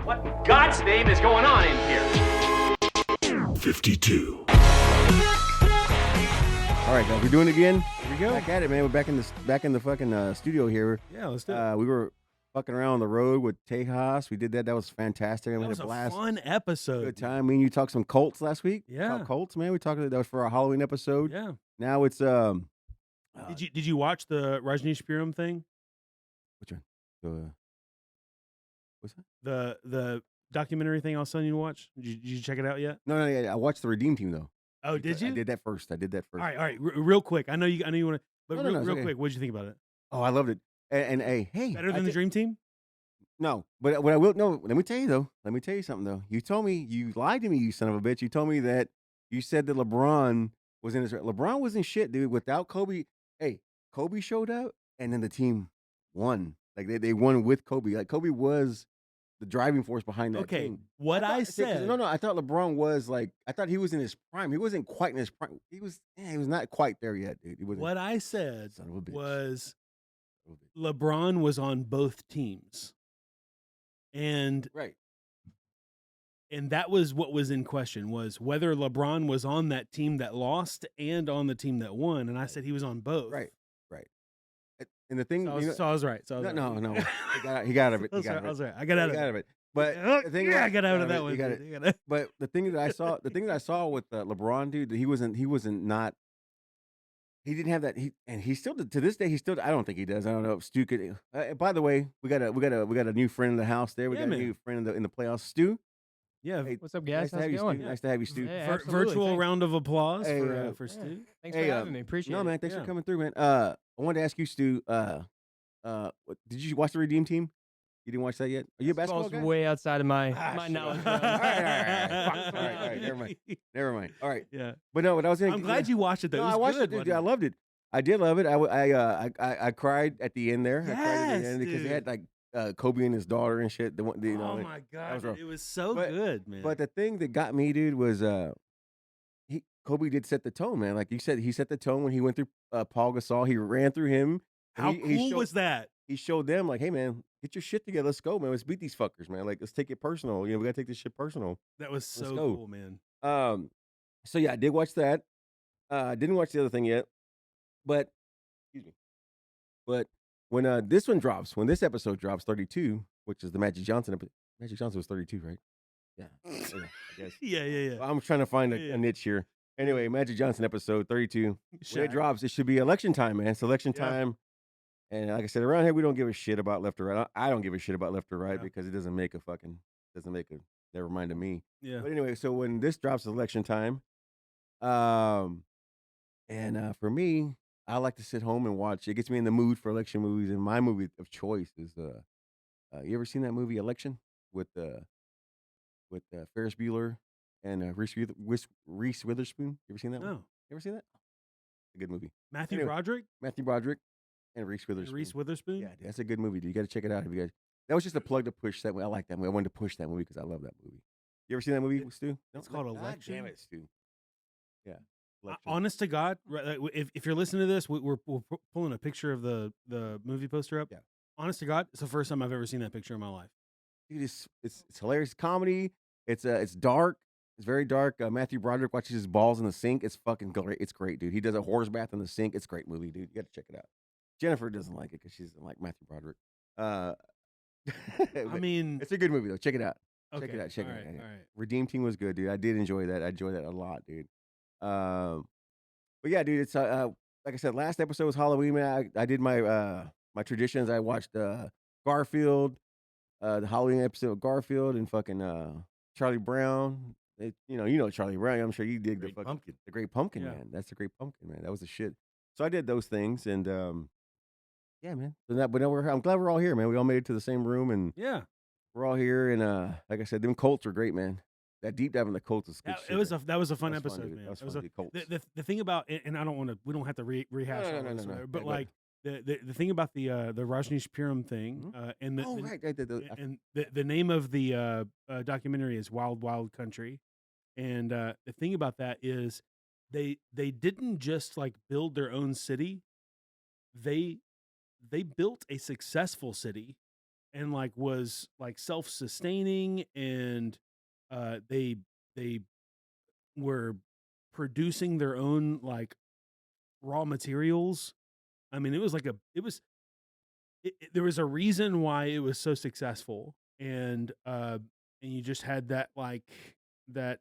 What in God's name is going on in here? 52. All right, guys, we're doing it again. Here we go. Back at it, man. We're back in the fucking studio here. Yeah, let's do it. We were fucking around on the road with Tejas. We did that. That was fantastic. That We was had a a blast. fun episode. Good time. Me and you talked some Colts last week. Yeah. Talked Colts, man. We talked that was for our Halloween episode. Yeah. Now it's Did you watch the Rajneesh Purim thing? which one? What's that? The documentary thing I was telling you to watch? Did you check it out yet? No, yeah. I watched the Redeem Team though. Oh, did you? I did that first. All right. Real quick. I know you want to, but No, real okay. quick. What did you think about it? Oh, I loved it. And hey, Better than the Dream Team? No, but what I will let me tell you though. Let me tell you something though. You told me you lied to me, you son of a bitch. You told me that you said that LeBron was in his. LeBron wasn't shit, dude. Without Kobe, hey, Kobe showed up, and then the team won. Like they won with Kobe. Like Kobe was the driving force behind that Okay, team. what I See, 'cause- said. No. I thought LeBron was like. I thought he was in his prime. He wasn't quite in his prime. He was not quite there yet, dude. He wasn't. What I said Son of a bitch. was Son of a bitch. LeBron was on both teams. And Right. that was what was in question, was whether LeBron was on that team that lost and on the team that won. And I said he was on both. Right. And the thing, So I was right. no. He got out of it. I was right. I got out of it. But the thing I got out of that one. You got it. But the thing that I saw with LeBron, dude, that he wasn't not. He didn't have that. He still to this day. I don't think he does. I don't know if Stu could. By the way, we got a new friend in the house. There, we got a new friend in the playoffs. Stu. Yeah. Hey, What's up, guys? nice to How's have it you, going? Stu. Nice to have you, Stu. Yeah, absolutely. Virtual Thanks. round of applause Hey, for Stu. Thanks for having me. Appreciate it. No, man. Thanks Yeah. for coming through, man. I wanted to ask you, Stu. Did you watch the Redeem Team? You didn't watch that yet? Are you a basketball Basketball's guy? way outside of my shit. knowledge. All right. Never mind. All right. Yeah. But no, what I was saying. I'm glad you watched it though. No, It was I watched good, it, dude. wasn't I loved it. I did love it. I cried at the end there. I cried at the Yes, end because they dude. had like Kobe and his daughter and shit. Oh my god, rough. it was so But- good, man. But the thing that got me, dude, was Kobe did set the tone, man. Like you said, he set the tone when he went through Paul Gasol. He ran through him. and how he cool showed- was that? He showed them like, hey man, get your shit together. Let's go, man. Let's beat these fuckers, man. Like let's take it personal. We gotta take this shit personal. That was Let's so go. cool, man. So yeah, I did watch that. I didn't watch the other thing yet, but excuse me. But when this one drops, when this episode drops, 32, which is the Magic Johnson episode. Magic Johnson was 32, right? Yeah, I guess. Yeah. I'm trying to find Yeah. a niche here. Anyway, Magic Johnson episode 32. When Shaq. it drops, it should be election time, man. It's election Yeah. time. And like I said, around here, we don't give a shit about left or right. I don't give a shit about left or right Yeah. because it doesn't make a never mind to me. Yeah. But anyway, so when this drops, it's election time. And for me, I like to sit home and watch. It gets me in the mood for election movies. And my movie of choice is you ever seen that movie Election with Ferris Bueller and Reese Witherspoon? You ever seen that one? No. You ever seen that? A good movie. Matthew Anyway. Broderick? Matthew Broderick and Reese And Witherspoon. Reese Witherspoon? Yeah, dude, that's a good movie, dude. You got to check it out if you guys. That was just a plug to push that movie. I like that movie. I wanted to push that movie because I love that movie. You ever seen that movie, Stu? it's called God Election? Damn it, Stu. Yeah. Election. Honest to God, right, like, if you're listening to this, we're pulling a picture of the movie poster up. Yeah. Honest to God, it's the first time I've ever seen that picture in my life. Dude, it's hilarious comedy. It's dark. It's very dark. Matthew Broderick watches his balls in the sink. It's fucking great. It's great, dude. He does a horse bath in the sink. It's a great movie, dude. You got to check it out. Jennifer doesn't like it because she doesn't like Matthew Broderick. I mean, it's a good movie though. Check it out. okay. Check it out. Check it out. All Yeah. right. Redeem Team was good, dude. I did enjoy that. I enjoyed that a lot, dude. But yeah, dude. It's like I said, last episode was Halloween. Man, I did my my traditions. I watched Garfield, the Halloween episode of Garfield, and fucking Charlie Brown. You know Charlie Brown. I'm sure you dig Great the fucking Pumpkin. the Great Pumpkin, Yeah. man. That's the Great Pumpkin, man. That was the shit. So I did those things, and yeah, man. But now I'm glad we're all here, man. We all made it to the same room, and Yeah. we're all here. And like I said, them Colts were great, man. That deep dive in the Colts is good. That, shit, that was man. a fun That was fun, episode, dude. man. That was It was fun, a- dude. Colts. the thing about, and I don't want to, we don't have to rehash No, all no, this, no. but Yeah, like the thing about the Rajneesh Purim thing, and the, Oh, the- right. and the name of the documentary is Wild Wild Country, and the thing about that is they didn't just like build their own city, they built a successful city, and like was like self-sustaining, and they were producing their own like raw materials. I mean, it was like there was a reason why it was so successful, and you just had that like that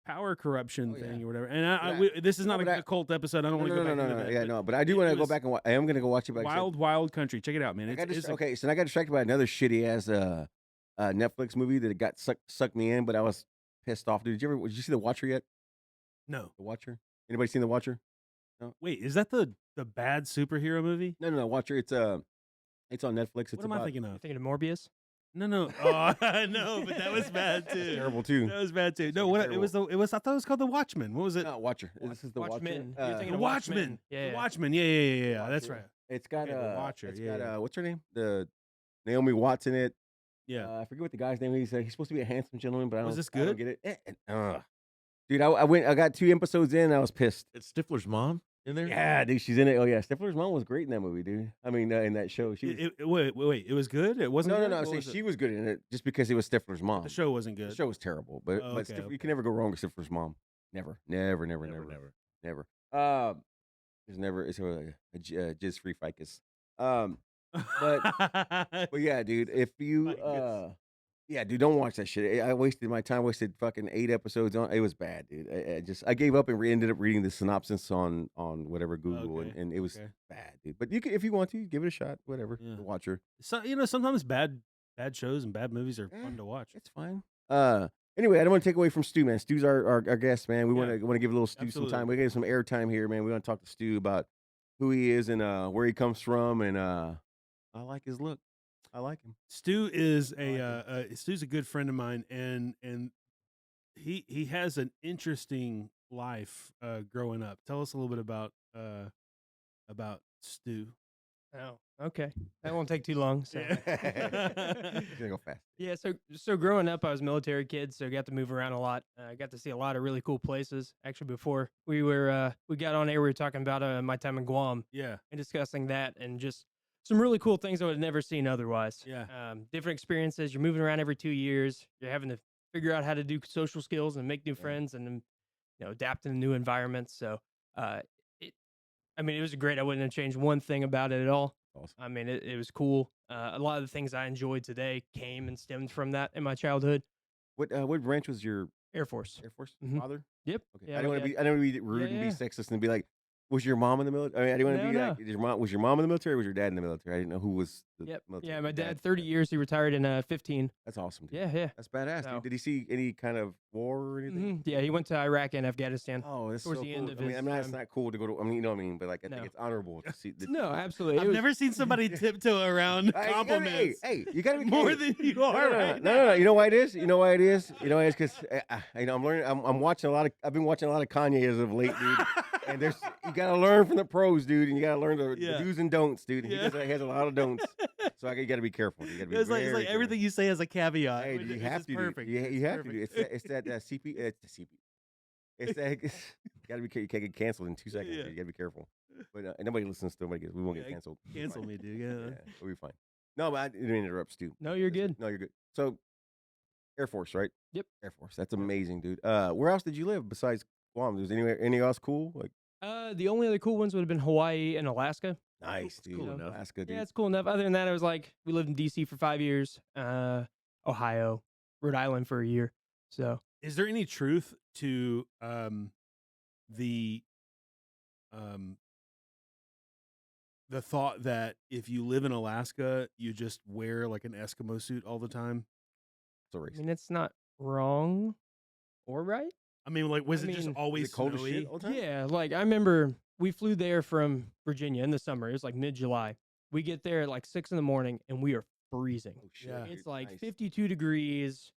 power corruption Oh, thing yeah. or whatever. And But this is no, not but a cult episode. I don't no, want to no, go no, back no, into no, that. yeah, no. But I do want to go back and I am going to go watch it. But Wild Country. Check it out, man. okay, so I got distracted by another shitty ass Netflix movie that got sucked me in, but I was pissed off. Did you see The Watcher yet? No. The Watcher? Anybody seen The Watcher? No. Wait, is that the bad superhero movie? No. Watcher. It's on Netflix. It's What am I thinking You of? thinking of Morbius? No. Oh, no, but that was bad too. Terrible too. That was bad too. No, Fucking what it was I thought it was called The Watchmen. What was it? No, Watcher. This is The Watchmen. Watcher. You're thinking The of Watchmen. Yeah. The Watchmen. Yeah. That's Watcher. right. It's got Yeah, The Watcher, It's yeah, got yeah. what's her name? The Naomi Watts in it. Yeah. I forget what the guy's name is. He's supposed to be a handsome gentleman, but I don't. Was this I don't good? get it. Dude, I got 2 episodes in. And I was pissed. It's Stifler's mom in there. Yeah, dude, she's in it. Oh yeah, Stifler's mom was great in that movie, dude. I mean, in that show, she was. Wait. It was good. It wasn't. No. good? I'm What saying was it? she was good in it just because it was Stifler's mom. The show wasn't good. The show was terrible, but Oh, okay, you can never go wrong with Stifler's mom. Never. There's never. It's a jizz free ficus. But yeah, dude, if you Ficus. yeah, dude, don't watch that shit. I wasted my time. Wasted fucking 8 episodes on. It was bad, dude. I gave up and ended up reading the synopsis on whatever Google, Okay, and it was okay. bad, dude. But you can, if you want to, give it a shot. Whatever. Yeah. The Watcher. So sometimes bad shows and bad movies are fun to watch. It's fine. Anyway, I don't want to take away from Stu, man. Stu's our guest, man. We Yeah. want to give a little Stu Absolutely. some time. We give some airtime here, man. We want to talk to Stu about who he is and where he comes from, and I like his look. I like him. Stu is I Stu's a good friend of mine, and he has an interesting life growing up. Tell us a little bit about Stu. Oh, okay. That won't take too long. So. He's gonna go fast. Yeah, so growing up, I was a military kid, so I got to move around a lot. I got to see a lot of really cool places. Actually, before we got on air, we were talking about my time in Guam Yeah. and discussing that, and just some really cool things I would have never seen otherwise. Yeah. Different experiences. You're moving around every 2 years. You're having to figure out how to do social skills and make new friends, and adapt to new environments. So, it was great. I wouldn't have changed one thing about it at all. Awesome. I mean, it was cool. A lot of the things I enjoyed today came and stemmed from that in my childhood. What branch was your Air Force. Air Force Mhm. father? Yep. Okay. Yeah, I don't my want to dad- be. I don't want to be rude and Yeah. be sexist and be like, was your mom in the military? I mean, I didn't want to No, be no. like, was your mom in the military? Or was your dad in the military? I didn't know who was the Yep. military. Yeah, my Your dad, 30 years. He retired in 15. That's awesome, dude. Yeah. That's badass, So- dude. Did he see any kind of war or anything? Yeah, he went to Iraq and Afghanistan. Oh, that's Towards so the cool. end of I mean, his it's time. not cool to go to. I mean, you know what I mean. But like, I think No. it's honorable to see. No, absolutely. I've never seen somebody tiptoe around Hey, compliments Hey, you gotta be more hey, than you No, are no, right no, no. You know why it is? Because I'm learning. I'm watching a lot of. I've been watching a lot of Kanye as of late, dude. And you gotta learn from the pros, dude, and you gotta learn the Yeah. do's and don'ts, dude. And Yeah. he has a lot of don'ts, so you gotta be careful. You gotta be It's like very everything you say has a caveat. Hey, which you is have to. perfect. You It's have to. perfect. It's that CP. It's the CP. It's that. You gotta be. You can't get canceled in 2 seconds. Yeah. You gotta be careful. But nobody listens to nobody. We won't get Yeah, canceled. Cancel me, dude. Yeah. Yeah, we'll be fine. No, but I didn't interrupt, Stu. No, you're good. No, you're good. So, Air Force, right? Yep. Air Force. That's amazing, dude. Where else did you live besides Guam? Was any else cool? Like, The only other cool ones would have been Hawaii and Alaska. nice, dude. cool enough. Alaska, dude. Yeah, it's cool enough. Other than that, I was like, we lived in DC for 5 years, Ohio, Rhode Island for a year. So Is there any truth to the thought that if you live in Alaska, you just wear like an Eskimo suit all the time? It's a I race. mean, it's not wrong or right. I mean, like, was I it just mean, always Is it cold as snowy? shit all the time? Yeah, like I remember we flew there from Virginia in the summer. It was like mid-July. We get there at like 6 a.m. and we are freezing. Oh shit. Yeah. dude. It's like Nice. 52 degrees,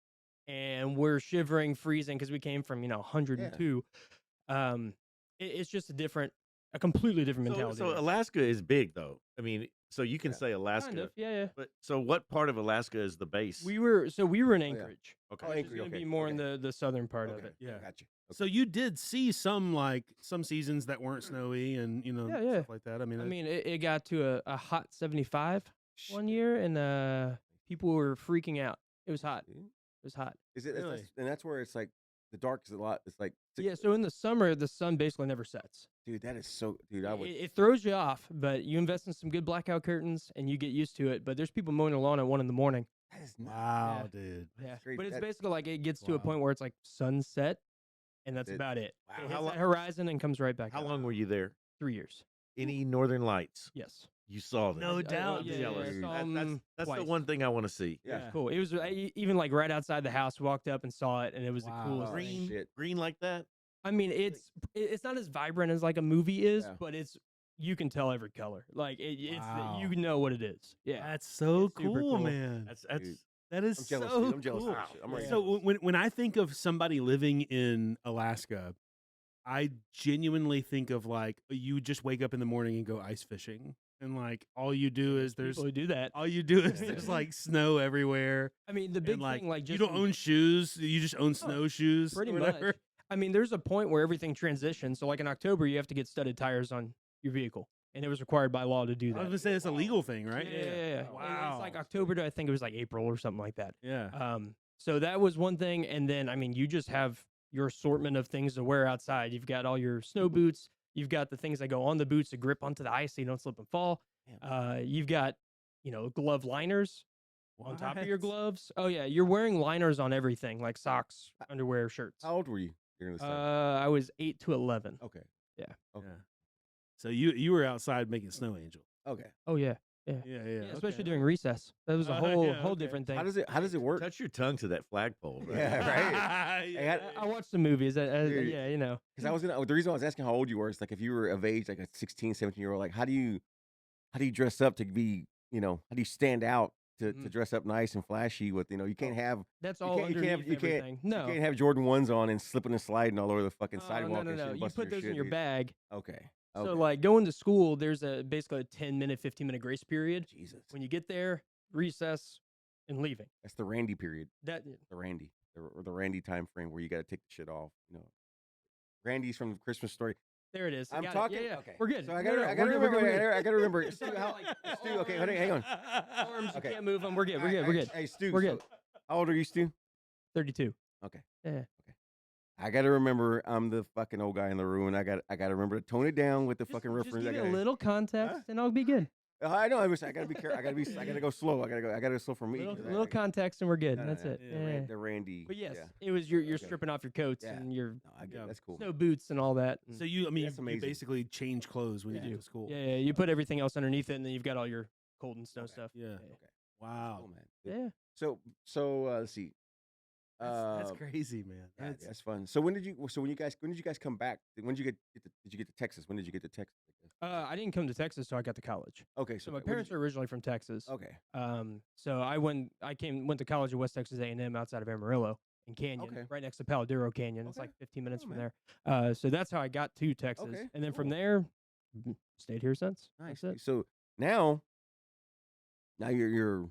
and we're shivering, freezing because we came from 102. It's just a completely different mentality. So there. Alaska is big, though. I mean, so you can Yeah. say Alaska, Kind of, yeah. but so what part of Alaska is the base? We were in Oh, yeah. Anchorage. okay. Oh, Which is Anchorage, going to okay, be more in okay. the southern part of Okay, it. Yeah. Gotcha. So you did see some seasons that weren't snowy and Yeah. stuff like that. I mean, I mean, it got to a hot 75 one year, and People were freaking out. It was hot. Dude. It was hot. Is it? Really? And that's where it's like the dark is a lot. It's like Yeah, so in the summer, the sun basically never sets. dude, that is so. Dude, I would. It throws you off, but you invest in some good blackout curtains and you get used to it. But there's people mowing the lawn at 1 in the morning. That is nuts. Wow, Yeah. dude. Yeah, great. but it's That- basically like it gets to a Wow. point where it's like sunset, and that's It- about it. Wow. It How hits lo- that horizon and comes right back. How up. long were you there? 3 years. Any northern lights? Yes. You saw them. No doubt, yeah, dude. yeah, I Jealous. saw That's 'em that's the twice. one thing I want to see. Yeah. Cool. It was even like right outside the house. Walked up and saw it, and it was Wow. the coolest Oh, thing. Green, shit. green like that. I mean, it's not as vibrant as like a movie is, Yeah. but you can tell every color. Like it's Wow. you know what it is. Yeah. That's so It's super cool, cool. man. That's Dude. That is I'm jealous. so Dude. I'm jealous. cool. Of that shit. I'm ready. So when I think of somebody living in Alaska, I genuinely think of like you just wake up in the morning and go ice fishing, and like all you do is People who do that. all you do is there's like snow everywhere. I mean, the big and like thing, like you just don't from- own shoes, you just own snowshoes. pretty or much. whatever. I mean, there's a point where everything transitions. So like in October, you have to get studded tires on your vehicle, and it was required by law to do I was that. gonna say it's a legal thing, right? Yeah, yeah, yeah. And Wow. It's like October to I think it was like April or something like that. Yeah. So that was one thing, and then I mean, you just have your assortment of things to wear outside. You've got all your snow boots. You've got the things that go on the boots to grip onto the ice so you don't slip and fall. You've got glove liners on top of your What? gloves. Oh yeah, you're wearing liners on everything like socks, underwear, shirts. How old were you during this time? I was 8 to 11. Okay. yeah. Okay. Yeah. So you were outside making snow angel. Okay. Oh yeah, Yeah, yeah, yeah. especially okay. during recess. That was a whole yeah, okay. different thing. How does it work? Touch your tongue to that flagpole. Right? Yeah, right. Yeah. Hey, I watched the movies. Dude. Yeah, Because I was the reason I was asking how old you were is like if you were of age, like a 16, 17-year-old, like how do you dress up to be, how do you stand out to dress up nice and flashy with, you can't have that's you all can't- you underneath can't have- you can't- everything. No, you can't have Jordan 1s on and slipping and sliding all over the fucking Oh, sidewalk and no. shit. You busting put those in shit, your dude. bag. Okay. So Okay. like going to school, there's basically a 10-minute, 15-minute grace period. Jesus. When you get there, recess, and leaving. That's the Randy period. That The Randy. Or the Randy time frame where you got to take the shit off, Randy's from the Christmas Story. there it is. I'm Got it. talking. Yeah, yeah. Okay. We're good. So I No, gotta, no, I we're gotta good, we're remember. good, we're good. I gotta remember. So Stu, I got, Stu, okay, hang on. Arms, Okay. you can't move them. We're good. We're good. All We're right, good. Hey, Stu. We're good. How old are you, Stu? 32. Okay. Yeah. I gotta remember. I'm the fucking old guy in the room, and I gotta remember to tone it down with the fucking Just reference. give I me a gotta- little context, and I'll be good. I know. I gotta be careful. I gotta go slow. I gotta go slow for me. 'cause Little context, and we're good. That's it. The, Yeah. the Randy. But yes, Yeah. it was you're Okay. stripping off your coats Yeah. and your No, I get Yeah. it. That's cool. snow boots and all that. So you That's you amazing. basically change clothes when you Yeah. get to school. Yeah, yeah. You put everything else underneath it, and then you've got all your cold and snow Okay. stuff. Yeah. Okay. Wow. Cool, man. Yeah. So let's see. That's crazy, man. Yeah, That's, that's fun. So when did you guys come back? When did you did you get to Texas? When did you get to Texas? I didn't come to Texas till I got to college. Okay, So my when did parents are originally from Texas. you- okay. So I went to college at West Texas A&M outside of Amarillo in Canyon, Okay. right next to Paladero Canyon. It's Okay. like 15 minutes Oh, from man. there. So that's how I got to Texas, Okay, and then from cool. there, stayed here since. Nice. That's it. So now you're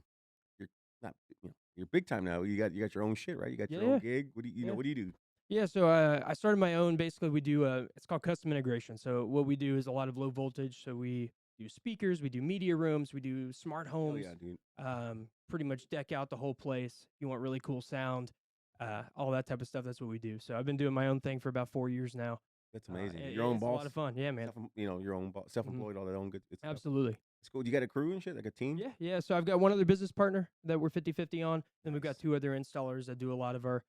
not you're big time now. You got your own shit, right? You got your Yeah. own gig. What do you Yeah. what do you do? Yeah, so I started my own. Basically, we do it's called custom integration. So what we do is a lot of low voltage. So we do speakers, we do media rooms, we do smart Oh homes. yeah, dude. Pretty much deck out the whole place. If you want really cool sound, all that type of stuff. That's what we do. So I've been doing my own thing for about 4 years now. That's amazing. It- Your own it's boss. a lot of fun. Yeah, man. Your own boss, self-employed, all that own good stuff. Absolutely. It's cool. You got a crew and shit, like a team. Yeah. So I've got one other business partner that we're 50-50 on. Then we've got Nice. 2 other installers that do a lot of our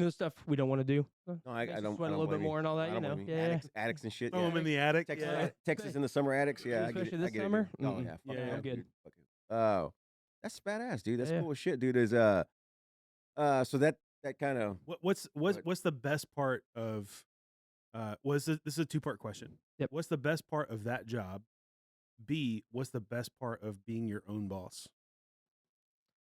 stuff we don't want to do. No, I Makes us don't. sweat I a don't little bit blame you. more and all that, I you don't know. blame you. Yeah. Attics and shit. Oh, Yeah. I'm in the attic. Texas, Yeah. Texas in the summer attics. Yeah, I get Especially it. I this get it, summer? dude. Oh Mm-mm. yeah, fuck Yeah, yeah, I'm good. dude. Fuck it. Oh, that's badass, dude. That's Yeah. cool as shit, dude. Is so that kind of What's What? the best part of this is a 2-part question. Yep. What's the best part of that job? B, what's the best part of being your own boss?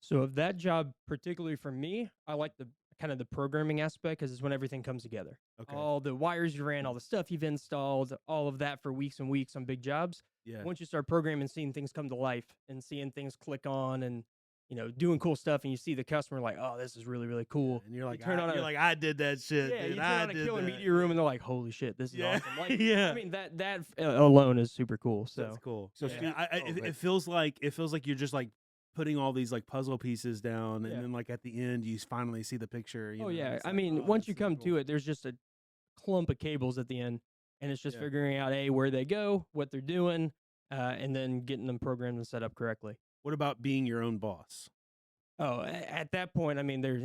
So of that job, particularly for me, I like the kind of the programming aspect because it's when everything comes together. Okay. All the wires you ran, all the stuff you've installed, all of that for weeks and weeks on big jobs. Yeah. Once you start programming, seeing things come to life and seeing things click on and doing cool stuff, and you see the customer like, oh, this is really, really cool. And you're like, turn on you're a- like, I did that shit. Yeah, dude. you turn I on a did killer that. media room, and they're like, "Holy shit, this is Yeah. awesome!" Like, Yeah. I mean that alone is super cool. So That's cool. So Yeah, Stu- it go ahead. feels like you're just like putting all these like puzzle pieces down, Yeah. and then like at the end you finally see the picture. You Oh know, yeah, it's I like, mean, oh, once this you is come cool. to it, there's just a clump of cables at the end, and it's just Yeah. figuring out where they go, what they're doing, and then getting them programmed and set up correctly. What about being your own boss? Oh, at that point, I mean, there's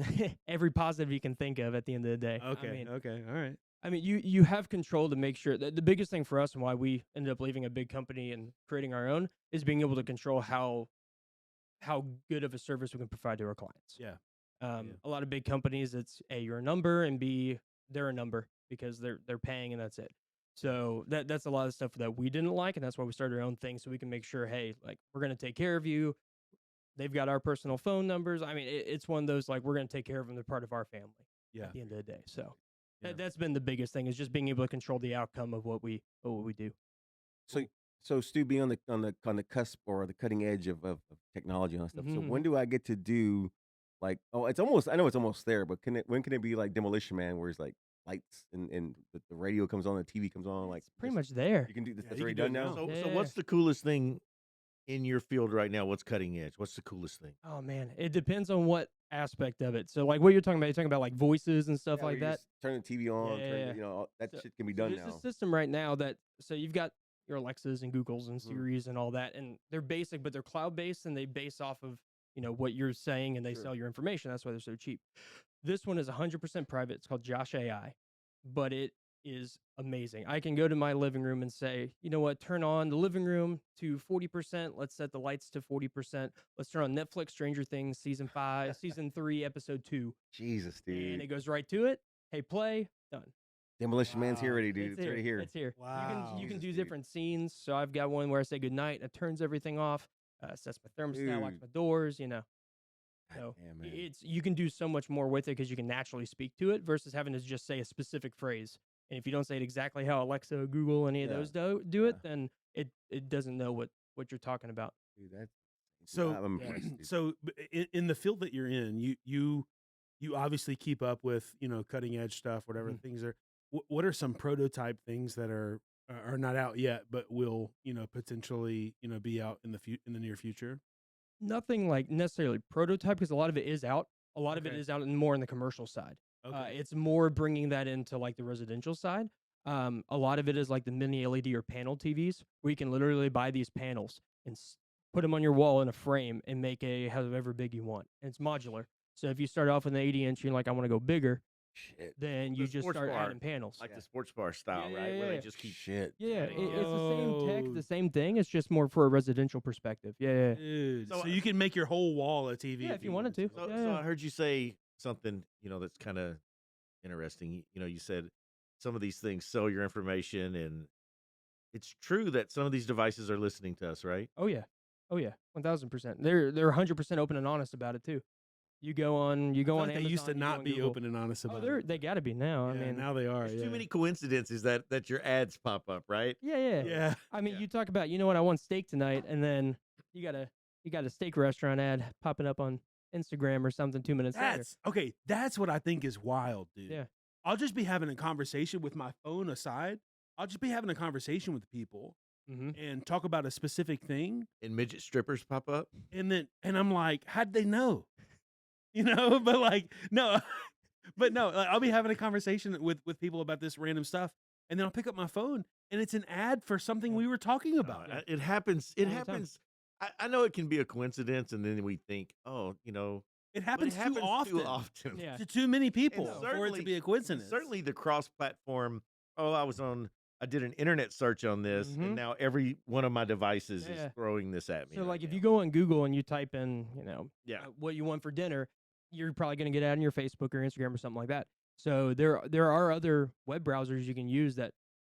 every positive you can think of at the end of the day. Okay, okay, all right. I mean, you have control to make sure that the biggest thing for us and why we ended up leaving a big company and creating our own is being able to control how good of a service we can provide to our clients. Yeah. A lot of big companies, it's A, you're a number, and B, they're a number because they're paying and that's it. So that's a lot of stuff that we didn't like, and that's why we started our own thing so we can make sure, hey, like we're gonna take care of you. They've got our personal phone numbers. I mean, it's one of those like we're gonna take care of them. They're part of our family. Yeah. At the end of the day, so Yeah. that's been the biggest thing is just being able to control the outcome of what we do. So Stu, being on the cusp or the cutting edge of technology and stuff. So Mhm, when do I get to do like? Oh, it's almost. I know it's almost there, but when can it be like Demolition Man, where it's like lights and the radio comes on, the TV comes on, like It's pretty just- much there. You can do this. Yeah, That's you already can do done it now. now. So Yeah. what's the coolest thing in your field right now? What's cutting edge? What's the coolest thing? Oh man, it depends on what aspect of it. So like what you're talking about like voices and stuff Yeah, where like you that. just turn the TV on. Yeah. That So- shit can be So done there's now. a system right now that so you've got your Alexas and Googles and Mhm. Siris and all that, and they're basic, but they're cloud based and they base off of what you're saying, and they Sure. sell your information. That's why they're so cheap. This one is 100% private. It's called Josh AI, but it is amazing. I can go to my living room and say, you know what, turn on the living room to 40%. Let's set the lights to 40%. Let's turn on Netflix Stranger Things season 5, season 3, episode 2, Jesus, and dude. it goes right to it. Hey, play, done. Demolition Man's here Wow. already, dude. It's already here. It's here. Wow. You can Jesus, do dude. different scenes. So I've got one where I say goodnight. It turns everything off. Sets my thermostat, locks Dude. my doors. So Goddamn, man. you can do so much more with it because you can naturally speak to it versus having to just say a specific phrase. And if you don't say it exactly how Alexa, Google, any of Yeah. those do it, then it doesn't know what you're talking about. Dude, that's So, I'm yeah. impressed, dude. So in the field that you're in, you obviously keep up with cutting edge stuff, whatever Mhm. things are. What are some prototype things that are not out yet, but will potentially be out in the near future? Nothing like necessarily prototype because a lot of it is out. A lot of it Okay. is out and more in the commercial side. Okay. It's more bringing that into like the residential side. A lot of it is like the mini LED or panel TVs where you can literally buy these panels and put them on your wall in a frame and make however big you want. And it's modular. So if you start off with an 80-inch, you're like, I want to go bigger, Shit. then The you just sports start bar, adding panels. Like Yeah. the sports bar style, Yeah, right? yeah, Where yeah. they just keep. Shit. Yeah, adding it's the same tech, Yo. the same thing. It's just more for a residential perspective. Yeah. Dude, So, so you can make your whole wall a TV. Yeah, if you wanted to. So, Yeah, so yeah. I heard you say something, that's kind of interesting. You said some of these things sell your information, and it's true that some of these devices are listening to us, right? Oh yeah, 1000%. They're 100% open and honest about it too. You go on I feel on like they Amazon. used to you go not on be Google. open and honest Oh, about it. they got to be now. Yeah, I mean, now they are. There's Yeah. too many coincidences that your ads pop up, right? yeah. Yeah. I mean, Yeah. you talk about, you know what, I want steak tonight, and then you got a steak restaurant ad popping up on Instagram or something 2 minutes later. That's okay. That's what I think is wild, dude. Yeah. I'll just be having a conversation with my phone aside. I'll just be having a conversation with people Mm-hmm. and talk about a specific thing, And midget strippers pop up. and I'm like, how'd they know? But like, no, but no, like, I'll be having a conversation with people about this random stuff, and then I'll pick up my phone, and it's an ad for something we were talking about. It happens. It All the time. happens. I know it can be a coincidence, and then we think, oh, It but happens, it happens too often, Yeah. to too many people And for it to be a and coincidence. certainly the cross-platform. Oh, I did an internet search on this, Mhm. and now every one of my devices Yeah. is throwing this at me. So right like if now. you go on Google and you type in, Yeah. what you want for dinner, you're probably going to get it on your Facebook or Instagram or something like that. So there are other web browsers you can use that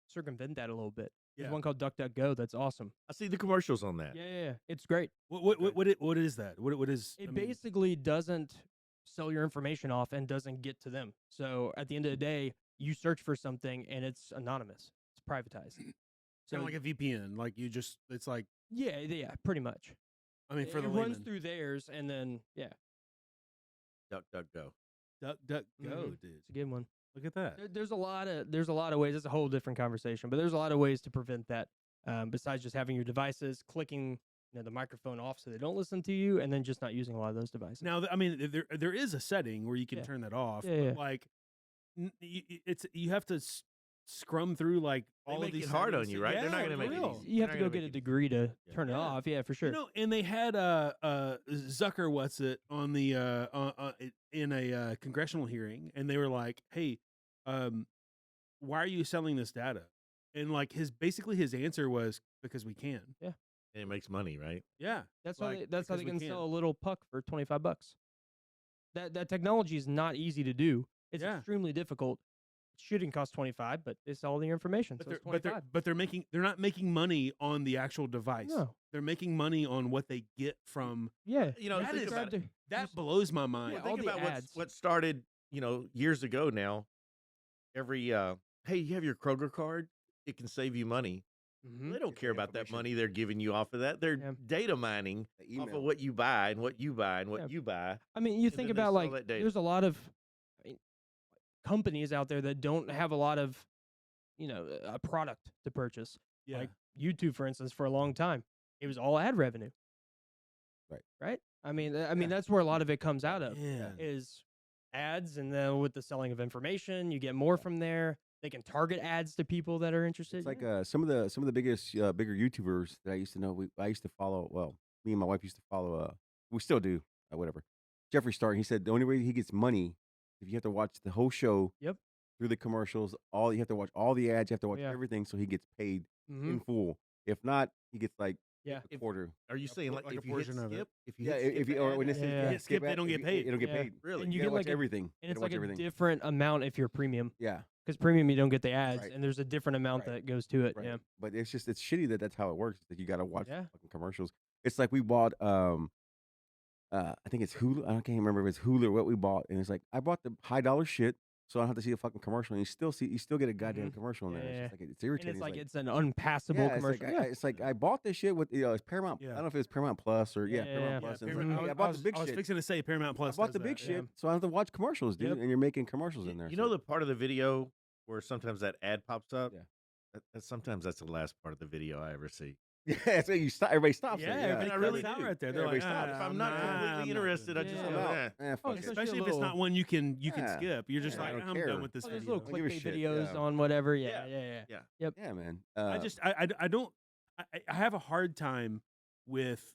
circumvent that a little bit. There's Yeah. one called DuckDuckGo that's awesome. I see the commercials on that. Yeah. It's great. What is that? What is It I mean, basically doesn't sell your information off and doesn't get to them. So at the end of the day, you search for something and it's anonymous. It's privatized. kind of like a VPN. Like it's like yeah, pretty much. I mean, for it the runs layman. through theirs and then Duck, duck, go. Duck, duck, go, Mhm. dude. it's a good one. Look at that. There's a lot of ways. It's a whole different conversation, but there's a lot of ways to prevent that. Besides just having your devices clicking the microphone off so they don't listen to you, and then just not using a lot of those devices. Now, I mean, there is a setting where you can Yeah. turn that off. Yeah, but, yeah. like, you have to scrum through like They all make of these it hard on settings you, to- right? They're Yeah, not gonna for make it real. easy. You have They're to not go gonna get a make it- degree to Yeah. turn it Yeah. off. Yeah, for sure. You know, and they had Zucker what's it on the in a congressional hearing, and they were like, "Hey, why are you selling this data?" And like his answer was because we can. And it makes money, right? Yeah, That's like, how because they we can can. sell a little puck for $25. That technology is not easy to do. It's Yeah. extremely difficult. Shooting costs 25, but it's all the information, so it's 25. They're not making money on the actual device. No. They're making money on what they get from. Yeah, You know, you think subscribe about it. to- That blows my mind. Yeah, Think all the about ads. what started, years ago now. Every hey, you have your Kroger card, it can save you money. Mhm. They don't Get care that about that information. money they're giving you off of that. They're Yeah. data mining The off email. of what you buy and what you buy and what Yeah. you buy. I mean, you and think then they about sell like that data. there's a lot of companies out there that don't have a lot of a product to purchase. Yeah. Like YouTube, for instance, for a long time, it was all ad revenue. Right. Right. I mean, Yeah. that's where a lot of it comes out of Yeah. is ads, and then with the selling of information, you get more from there. They can target ads to people that are interested. It's like some of the biggest bigger YouTubers that I used to know. I used to follow. Well, me and my wife used to follow. We still do. Whatever. Jeffree Star. He said the only way he gets money if you have to watch the whole show. Yep. Through the commercials, you have to watch all the ads. You have to watch Yeah. everything, so he gets paid Mhm. in full. If not, he gets like Yeah. a quarter. Are you saying like like a if you hit portion of it. skip, if you Yeah, hit if skip you or ad, when it Yeah. says Yeah. Hit skip, they ad, don't get you- paid. They don't get Yeah. paid. really? And you gotta get watch like everything. and You it's gotta watch like a everything. different amount if you're premium, Yeah, because premium you don't get the ads, Right. and there's a different amount Right. that goes to it. right. Yeah. But it's shitty that that's how it works. That you got to watch Yeah. fucking commercials. It's like we bought I think it's Hulu. I can't remember if it's Hulu or what we bought, and it's like I bought the high dollar shit, so I don't have to see a fucking commercial. And you still get a goddamn Mhm. commercial in there. Yeah, It's yeah. just like it's And irritating. it's like it's an unpassable yeah, commercial. It's like I bought this shit with it's Paramount. Yeah. I don't know if it's Paramount Plus or Yeah, Paramount yeah. Plus. and Paramount- it's like, I I bought was- the big I was shit. fixing to say Paramount I Plus. bought the does big that, shit, yeah. so I have to watch commercials, dude. Yep. And you're making commercials in there. You so- know the part of the video where sometimes that ad pops up? Yeah. Sometimes that's the last part of the video I ever see. Yeah, so everybody stops. Yeah, it, everybody I really cuts out do. right there. They're Everybody like, stops. If I'm not completely interested, I just Yeah. go, I'm out. eh. Fuck Oh, it. especially especially a if it's not little- one you can Yeah. skip. You're just Yeah, I like, don't I'm care. done with this Oh, there's video. little Don't give a clickbait shit, videos yeah. on whatever. Yeah. Yeah. Yeah, man. I don't. I have a hard time with.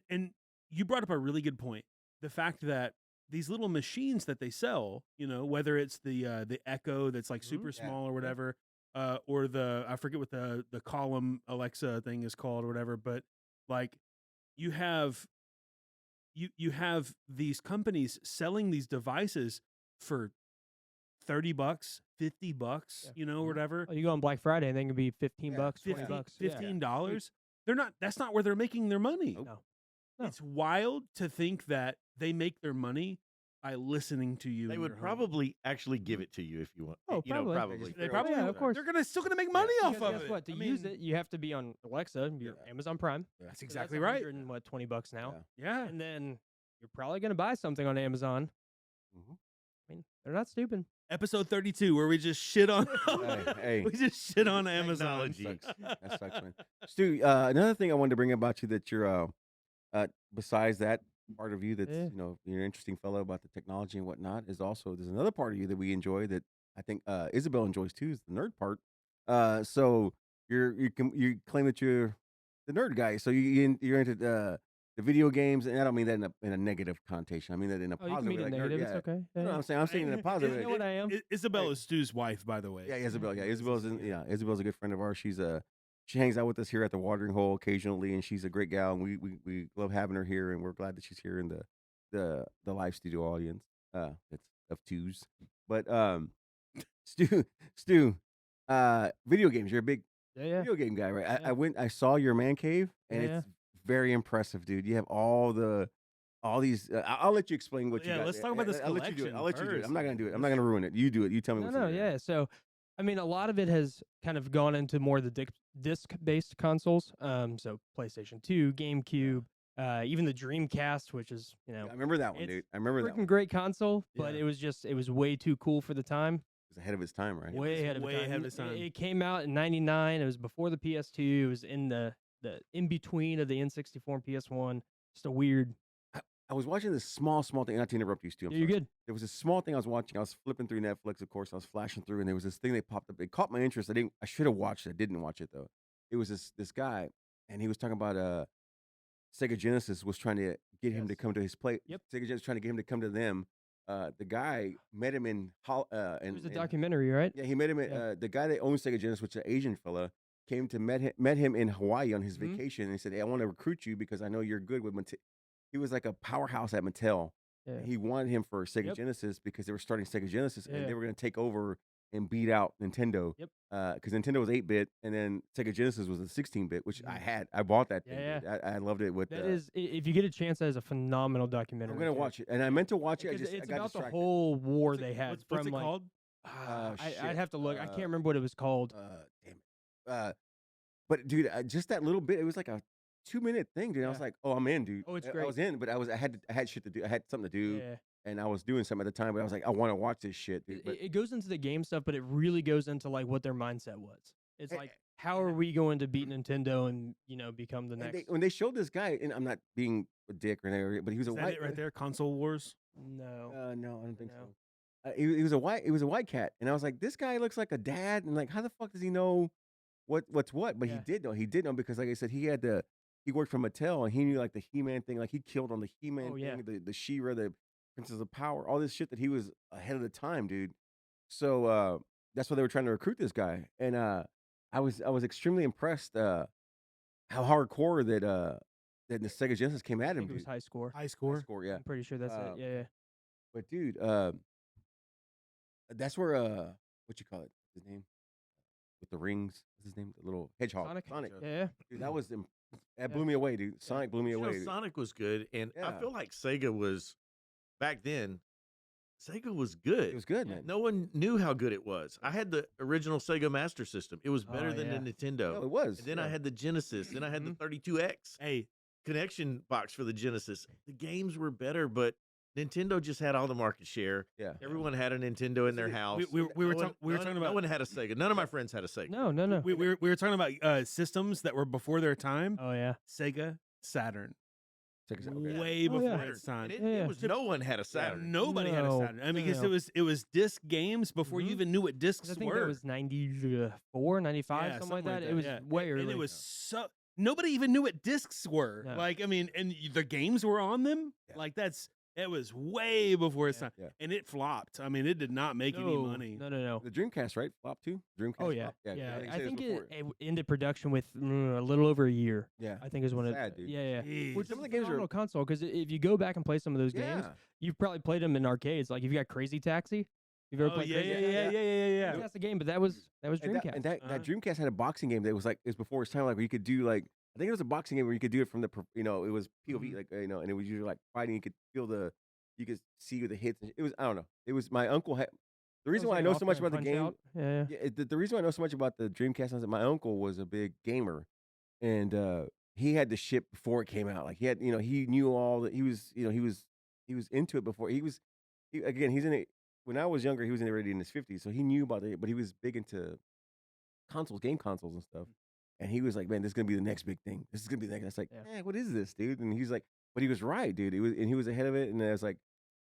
And you brought up a really good point. The fact that these little machines that they sell, whether it's the Echo that's like super Yeah. small or whatever, or I forget what the column Alexa thing is called or whatever, but like you have these companies selling these devices for $30, $50, Yeah. whatever. Oh, you go on Black Friday and they can be $15, $20. Yeah. $15. That's not where they're making their money. Nope. No. It's wild to think that they make their money by listening to you. They in would your home. probably actually give it to you if you want. Oh, probably. Probably. They probably Yeah, would. of course. They're still gonna make money off Because of guess it. what? To I use mean, it, you have to be on Alexa, your Amazon Prime. That's So exactly right. $120 now. Yeah. Yeah. And then you're probably going to buy something on Amazon. Mhm. I mean, they're not stupid. Episode 32, where we just shit on. Hey. We just shit on Amazon. Technology. That sucks, man. Stu, another thing I wanted to bring about you that you're besides that part of you that's Yeah. you're an interesting fellow about the technology and whatnot is also there's another part of you that we enjoy that I think Isabel enjoys too is the nerd part. So you claim that you're the nerd guy. So you're into the video games, and I don't mean that in a negative connotation. I mean that in a Oh, you positive. can mean it like nerd, negative. yeah. It's okay. You know what Yeah. I'm saying? I'm saying in a positive. You know what I am? Isabel is Stu's wife, by the way. Yeah, Isabel. Yeah, Isabel's Isabel's a good friend of ours. She hangs out with us here at the watering hole occasionally, and she's a great gal. And we love having her here, and we're glad that she's here in the live studio audience. That's of twos. But Stu, video games. You're a big Yeah. video game guy, right? Yeah. I saw your man cave, and Yeah, it's very impressive, dude. You have all these. I'll let you explain what you Yeah, got. let's talk about this I'll let you do it. collection I'll let you do it. first. I'm not gonna do it. I'm not gonna ruin it. You do it. You tell me. No, what's no, in there. yeah. So, I mean, a lot of it has kind of gone into more the disc-based consoles. So PlayStation 2, GameCube, even the Dreamcast, which is I remember that one, it's dude. I remember that freaking one. great console, but Yeah. it was way too cool for the time. It was ahead of its time, right? Way ahead of way its time. ahead of its time. It came out in '99. It was before the PS2. It was in the the in between of the N64 and PS1. Just a weird. I was watching this small thing. Not to interrupt you, Stu. I'm Yeah, you're sorry. good. There was a small thing I was watching. I was flipping through Netflix, of course. I was flashing through, and there was this thing that popped up. It caught my interest. I should have watched it. I didn't watch it though. It was this guy, and he was talking about Sega Genesis was trying to get him to Yes. come to his place. Yep. Sega Genesis trying to get him to come to them. The guy met him in It was a documentary, right? yeah, he met him at Yeah. the guy that owns Sega Genesis, which is an Asian fella, came to met him in Hawaii on his Mhm. vacation, and he said, "Hey, I want to recruit you because I know you're good with Mattel." He was like a powerhouse at Mattel. Yeah. He wanted him for Sega Yep. Genesis because they were starting Sega Genesis, and Yeah. they were going to take over and beat out Nintendo. Yep. Because Nintendo was 8-bit, and then Sega Genesis was a 16-bit, which Mhm. I bought that thing. Yeah, Dude. I loved it. With That is, if you get a chance, that is a phenomenal documentary. I'm gonna too. watch it, and I meant to watch it. I Because just I it's got about the distracted. whole war What's they it- had what's from it like. called? Shit. I'd have to look. I can't remember what it was called. Damn it. But dude, just that little bit, it was like a 2-minute thing, dude. I was Yeah. like, oh, I'm in, dude. Oh, it's I great. was in, but I had shit to do. I had something to do, Yeah. and I was doing something at the time. But I was like, I want to watch this shit, dude. It, But it goes into the game stuff, but it really goes into like what their mindset was. It's Eh, like, how are we going to beat Nintendo and become the and next? when they showed this guy, and I'm not being a dick or anything, but he was Is a that white it right there? Console Wars. No. No, I don't think No. so. He was a white cat, and I was like, this guy looks like a dad, and like, how the fuck does he know what's what? But Yeah. he did know because, like I said, he worked for Mattel, and he knew like the He-Man thing, like he killed on the He-Man Oh, yeah. thing, the She-Ra, the Princess of Power, all this shit that he was ahead of the time, dude. So that's why they were trying to recruit this guy, and I was extremely impressed how hardcore that the Sega Genesis came I at him, think it was dude. high score. High score. Score, yeah. I'm pretty sure that's Uh, it. Yeah. But dude, that's where what you call it? What's his name? With the rings. What's his name? The little hedgehog. Sonic. Yeah. Dude, that blew me away, dude. Sonic blew me You know, away. dude. Sonic was good, and I Yeah. feel like Sega was back then. Sega was good. It was good, Yeah. man. No one knew how good it was. I had the original Sega Master System. It was better Oh, than yeah. the Nintendo. No, it was. And then I yeah. had the Genesis. Then I had the Mhm. 32X Hey, connection box for the Genesis. The games were better, but Nintendo just had all the market share. Yeah. Everyone had a Nintendo in their we- house. we were No one- talking no about one had a Sega. None of my friends had a Sega. No. we were talking about systems that were before their time. Oh yeah. Sega Saturn, Check this out. Okay. way Oh, before yeah. its time. And it, Yeah. it was no one had a Saturn. Nobody had a No. Saturn. I mean, because No. it was disc games before you Mhm. even knew what discs I think were. that was 94, 95, Yeah, something like that. It was yeah. way early. And it was so nobody even knew what discs were. No. Like, I mean, and the games were on them. Yeah. Like it was way before its Yeah. time. Yeah. And it flopped. I mean, it did not make any money. No. The Dreamcast, right? Flop too. Dreamcast. Oh yeah. Flop? Yeah. you I said think was it before ended production with a little over a year. Yeah. I think is when Sad, it. dude. Yeah. Jeez. Which Some of is the a games are- phenomenal console because if you go back and play some of those games, Yeah. you've probably played them in arcades. Like if you got Crazy Taxi, you've ever Oh, played yeah, Crazy yeah, Taxi? yeah, yeah, yeah, yeah. That's the game, but that was And Dreamcast. that Uh-huh. Dreamcast had a boxing game that was like it was before its time, like where you could do like I think it was a boxing game where you could do it from the it was POV Mhm. like and it was usually like fighting. You could feel you could see the hits. It was I don't know. It was my uncle had the reason why I know so much about the game. Yeah. Yeah, the reason why I know so much about the Dreamcast is that my uncle was a big gamer, and he had the shit before it came out. Like he had he knew all that he was he was into it before he's in it. When I was younger, he was already in his 50s, so he knew about it, but he was big into game consoles and stuff. And he was like, "Man, this is gonna be the next big thing. This is gonna be the next." I was like, Yeah. what is this, dude?" And he's like, "But he was right, dude. He was ahead of it." And I was like,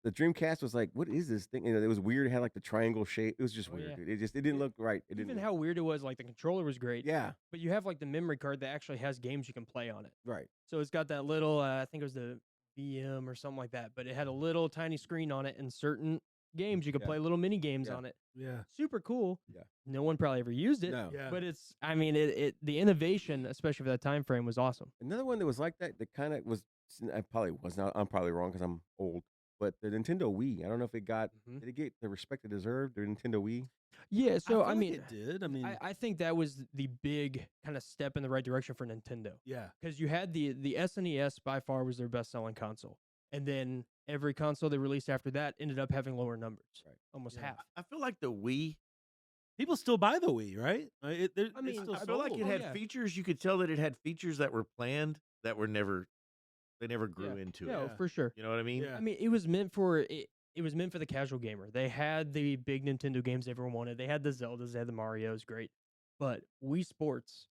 the Dreamcast was like, "What is this thing?" It was weird. It had like the triangle shape. It was just Oh, weird, yeah. dude. It didn't look right. It Even didn't. how weird it was, like the controller was great. Yeah, But you have like the memory card that actually has games you can play on it. right. So it's got that little, I think it was the VM or something like that, but it had a little tiny screen on it and certain games you could Yeah. play little mini games Yeah. on it. Yeah. Super cool. Yeah. No one probably ever used it. No. Yeah. But I mean, the innovation, especially for that time frame, was awesome. Another one that was like that kind of was. I probably was not. I'm probably wrong because I'm old. But the Nintendo Wii. I don't know if it got. Mhm. Did it get the respect it deserved? The Nintendo Wii. Yeah. So feel I like mean, it did. I mean, I think that was the big kind of step in the right direction for Nintendo. yeah. Because you had the SNES by far was their best selling console, and then every console they released after that ended up having lower numbers, Right. almost Yeah. half. I feel like the Wii. People still buy the Wii, right? I mean, it's still I feel like sold. it had yeah. features. You could tell that it had features that were planned that were never. They never grew into No, it. Yeah. for sure. You know what I mean? Yeah. I mean, it was meant for it. It was meant for the casual gamer. They had the big Nintendo games everyone wanted. They had the Zeldas, they had the Mario's, great. But Wii Sports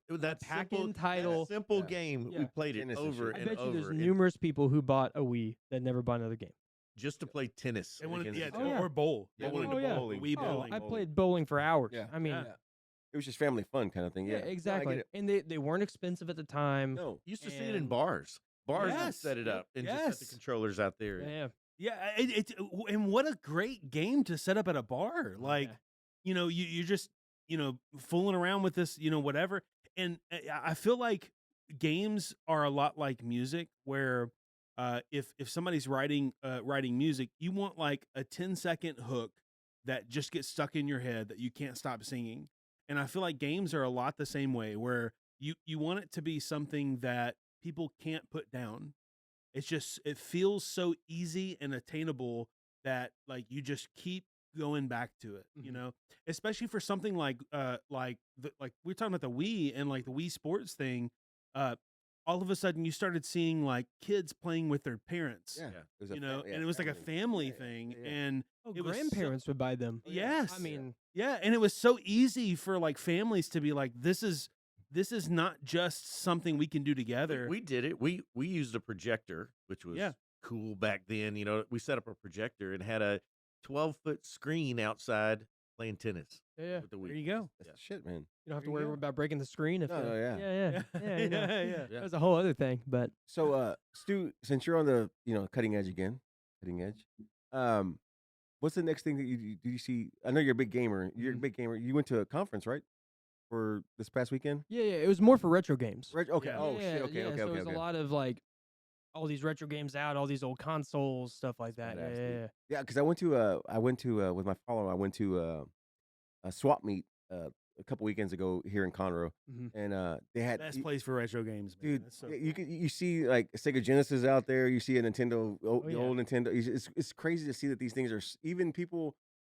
That pack-in that title. simple Yeah. game, we Yeah. played it Tennis and over shit. I and bet you there's over and numerous people who bought a Wii that never bought another game. just to play tennis. They wanted, against yeah, each Oh, other. yeah. or bowl. Yeah, They wanted oh, to yeah. bowl. Wii Oh, bowling. I played bowling for hours. Yeah. I mean, Yeah. It was just family fun kind of thing. yeah, Yeah, No, I exactly. get it. And they weren't expensive at the time. No, You used to see it in And- bars. Bars would Yes. set it up and just set the Yes. controllers out there. Yeah. Yeah, and what a great game to set up at a bar. Like, Yeah. you're just fooling around with this, whatever. And I feel like games are a lot like music, where if somebody's writing music, you want like a 10-second hook that just gets stuck in your head that you can't stop singing. And I feel like games are a lot the same way, where you want it to be something that people can't put down. It feels so easy and attainable that like you just keep going back to it, Mhm. especially for something like we're talking about the Wii and like the Wii Sports thing. All of a sudden you started seeing like kids playing with their parents, yeah, Yeah. It was a and it was like a family thing. And Oh, it was so- grandparents would buy them. yes, I mean, yeah, and it was so easy for like families to be like, this is not just something we can do together. We did it. We used a projector, which was Yeah. cool back then. We set up a projector and had a 12-foot screen outside playing tennis yeah. with the There Wii. you go. That's the shit, man. You don't have to There you worry go. about breaking the screen. If No, the- no, yeah. yeah. yeah. Yeah. That was a whole other thing, but So, Stu, since you're on the cutting edge again, what's the next thing that you see? I know you're a big gamer. You're a Mhm. big gamer. You went to a conference, right, for this past weekend? yeah, it was more for retro games. Right. Okay. Yeah. Oh shit. Okay. yeah, Okay. so Okay. it was Okay. a lot of like all these retro games out, all these old consoles, stuff like that. Badass, Yeah, dude. yeah. Yeah, because I went to with my follower. I went to a swap meet a couple weekends ago here in Conroe, Mhm. and they had Best place for retro games, man. dude. That's so You cool. you see like Sega Genesis out there. You see a Nintendo, the yeah. old Nintendo. It's crazy to see that these things are even people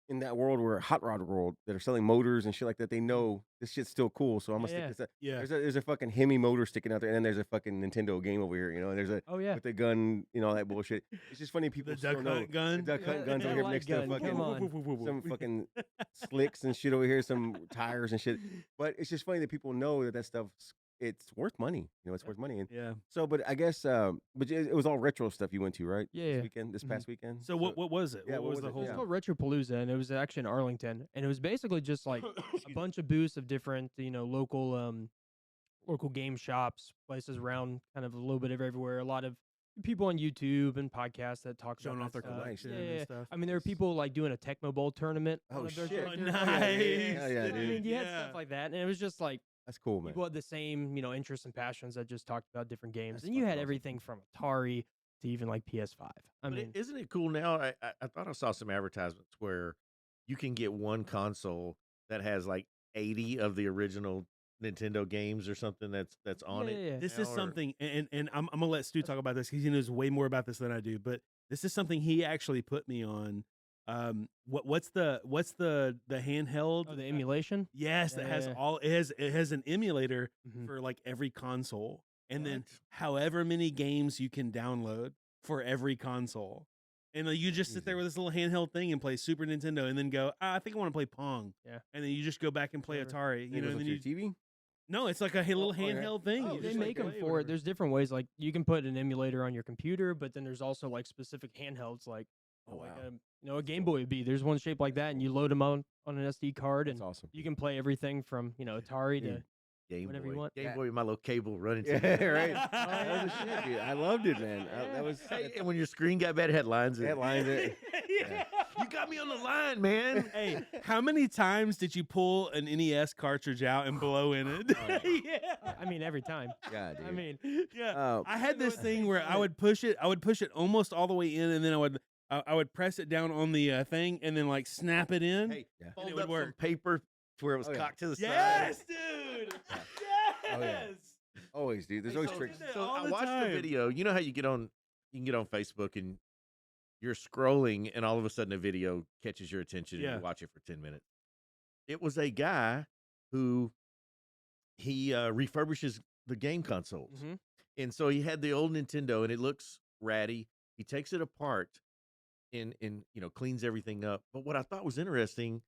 in that world, where hot rod world, that are selling motors and shit like that. They know this shit's still cool. So I'm gonna Yeah, stick this. Yeah. There's a fucking Hemi motor sticking out there, and then there's a fucking Nintendo game over here. And there's a Oh yeah. with the gun, all that bullshit. It's just funny people The still duck know hunt gun. the duck Yeah, hunt guns the over here light next gun, to come fucking on. some fucking slicks and shit over here, some tires and shit. But it's just funny that people know that stuff's it's worth money. It's worth money. And Yeah. so, but I guess, but it was all retro stuff you went to, right? Yeah. This past weekend. So what was it? yeah, what what was was the it? whole? It's Yeah. called Retropalooza, and it was actually in Arlington, and it was basically just like a bunch of booths of different, local game shops, places around kind of a little bit of everywhere. A lot of people on YouTube and podcasts that talk Showing about off their that stuff. collection Yeah, and yeah. stuff. I mean, there were people like doing a Tecmo Bowl tournament. Oh, on a shit. virtual Oh, character. nice. Hell yeah, I dude. mean, you had Yeah. stuff like that, and it was just like That's cool, man. people had the same, interests and passions that just talked about different games, That's and you fucking had awesome. everything from Atari to even like PS5. I But mean, isn't it cool now? I thought I saw some advertisements where you can get one console that has like 80 of the original Nintendo games or something that's on it. yeah. This now, is or- something, and I'm gonna let Stu talk about this because he knows way more about this than I do. But this is something he actually put me on. What's the handheld? Oh, the emulation. Yes, that has Yeah. all. It has an emulator Mhm. for like every console, and then What? however many games you can download for every console. And you just sit there with this little handheld thing and play Super Nintendo, and then go, I think I want to play Pong. Yeah. And then you just go back and play Whatever. Atari. It You know, goes and then onto you your TV. no, it's like a little okay. handheld thing. Oh, You They just, make like, them play for it. whatever. There's different ways. Like you can put an emulator on your computer, but then there's also like specific handhelds, like Oh, like wow. a Game Boy would be. There's one shaped like that, and you load them on an SD card, That's and awesome. you can play everything from Atari to Dude. Game whatever Boy. you want. Game Yeah. Boy with my little cable running. to Yeah, it. right. That was the shit, dude. I loved it, man. That was Hey, and when your screen got bad, it had lines in it. headlines. Yeah. You got me on the line, man. Hey, how many times did you pull an NES cartridge out and blow in it? Oh, yeah. I mean, every time. Yeah, dude. I mean, Yeah. I I had know this what thing they where call I it. would push it almost all the way in, and then I would press it down on the thing, and then like snap it in. Hey, Yeah. fold would up some work. paper to where it was Oh, yeah. cocked to the Yes, side. dude. Yeah. Yes. Oh, yeah. Always, dude. There's Hey, always so- tricks. that So all I the watched time. the video. You know how you can get on Facebook and you're scrolling, and all of a sudden a video catches your attention, and Yeah. you watch it for 10 minutes. It was a guy who he refurbishes the game consoles. Mhm. And so he had the old Nintendo, and it looks ratty. He takes it apart and cleans everything up. But what I thought was interesting,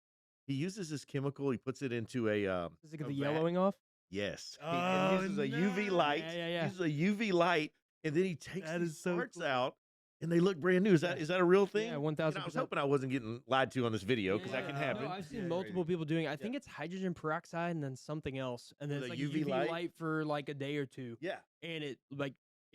he uses this chemical. He puts it into a does it get a the vat. yellowing off? Yes. Oh, And uses a UV no. light. Yeah. Uses a UV light, and then he takes That these is so parts cool. out, and they look brand new. Is Yeah. that a real thing? Yeah, You know, I was 1000%. hoping I wasn't getting lied to on this video because that can Yeah. happen. No, I've seen Yeah, multiple crazy. people doing it. I think it's hydrogen peroxide and then something else, and then With it's a like a UV UV light? light for like a day or two, Yeah. and it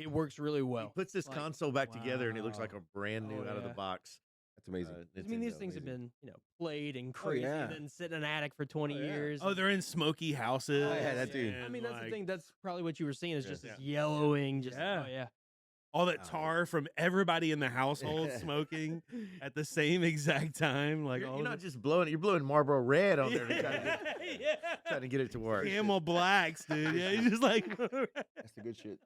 works really He well. puts this Like, console back together, and it looks like wow. a brand new Oh, out of the yeah. box. That's amazing. I mean, these Nintendo. things have amazing. been played and crazy, yeah. and then sit in an attic for 20 yeah. years. Oh, and- they're in smoky houses. Oh, yeah, that too. I and, mean, that's the like, thing. That's probably what you were seeing is Yeah. just this yellowing. Just Yeah. oh yeah. all that Oh, tar from everybody in the household smoking at the same exact time. Like all You're of not it. just blowing it; you're blowing Marlboro Red on there, to Yeah. trying to get it to work. Camel Blacks, dude. Yeah, he's just like, That's the good shit.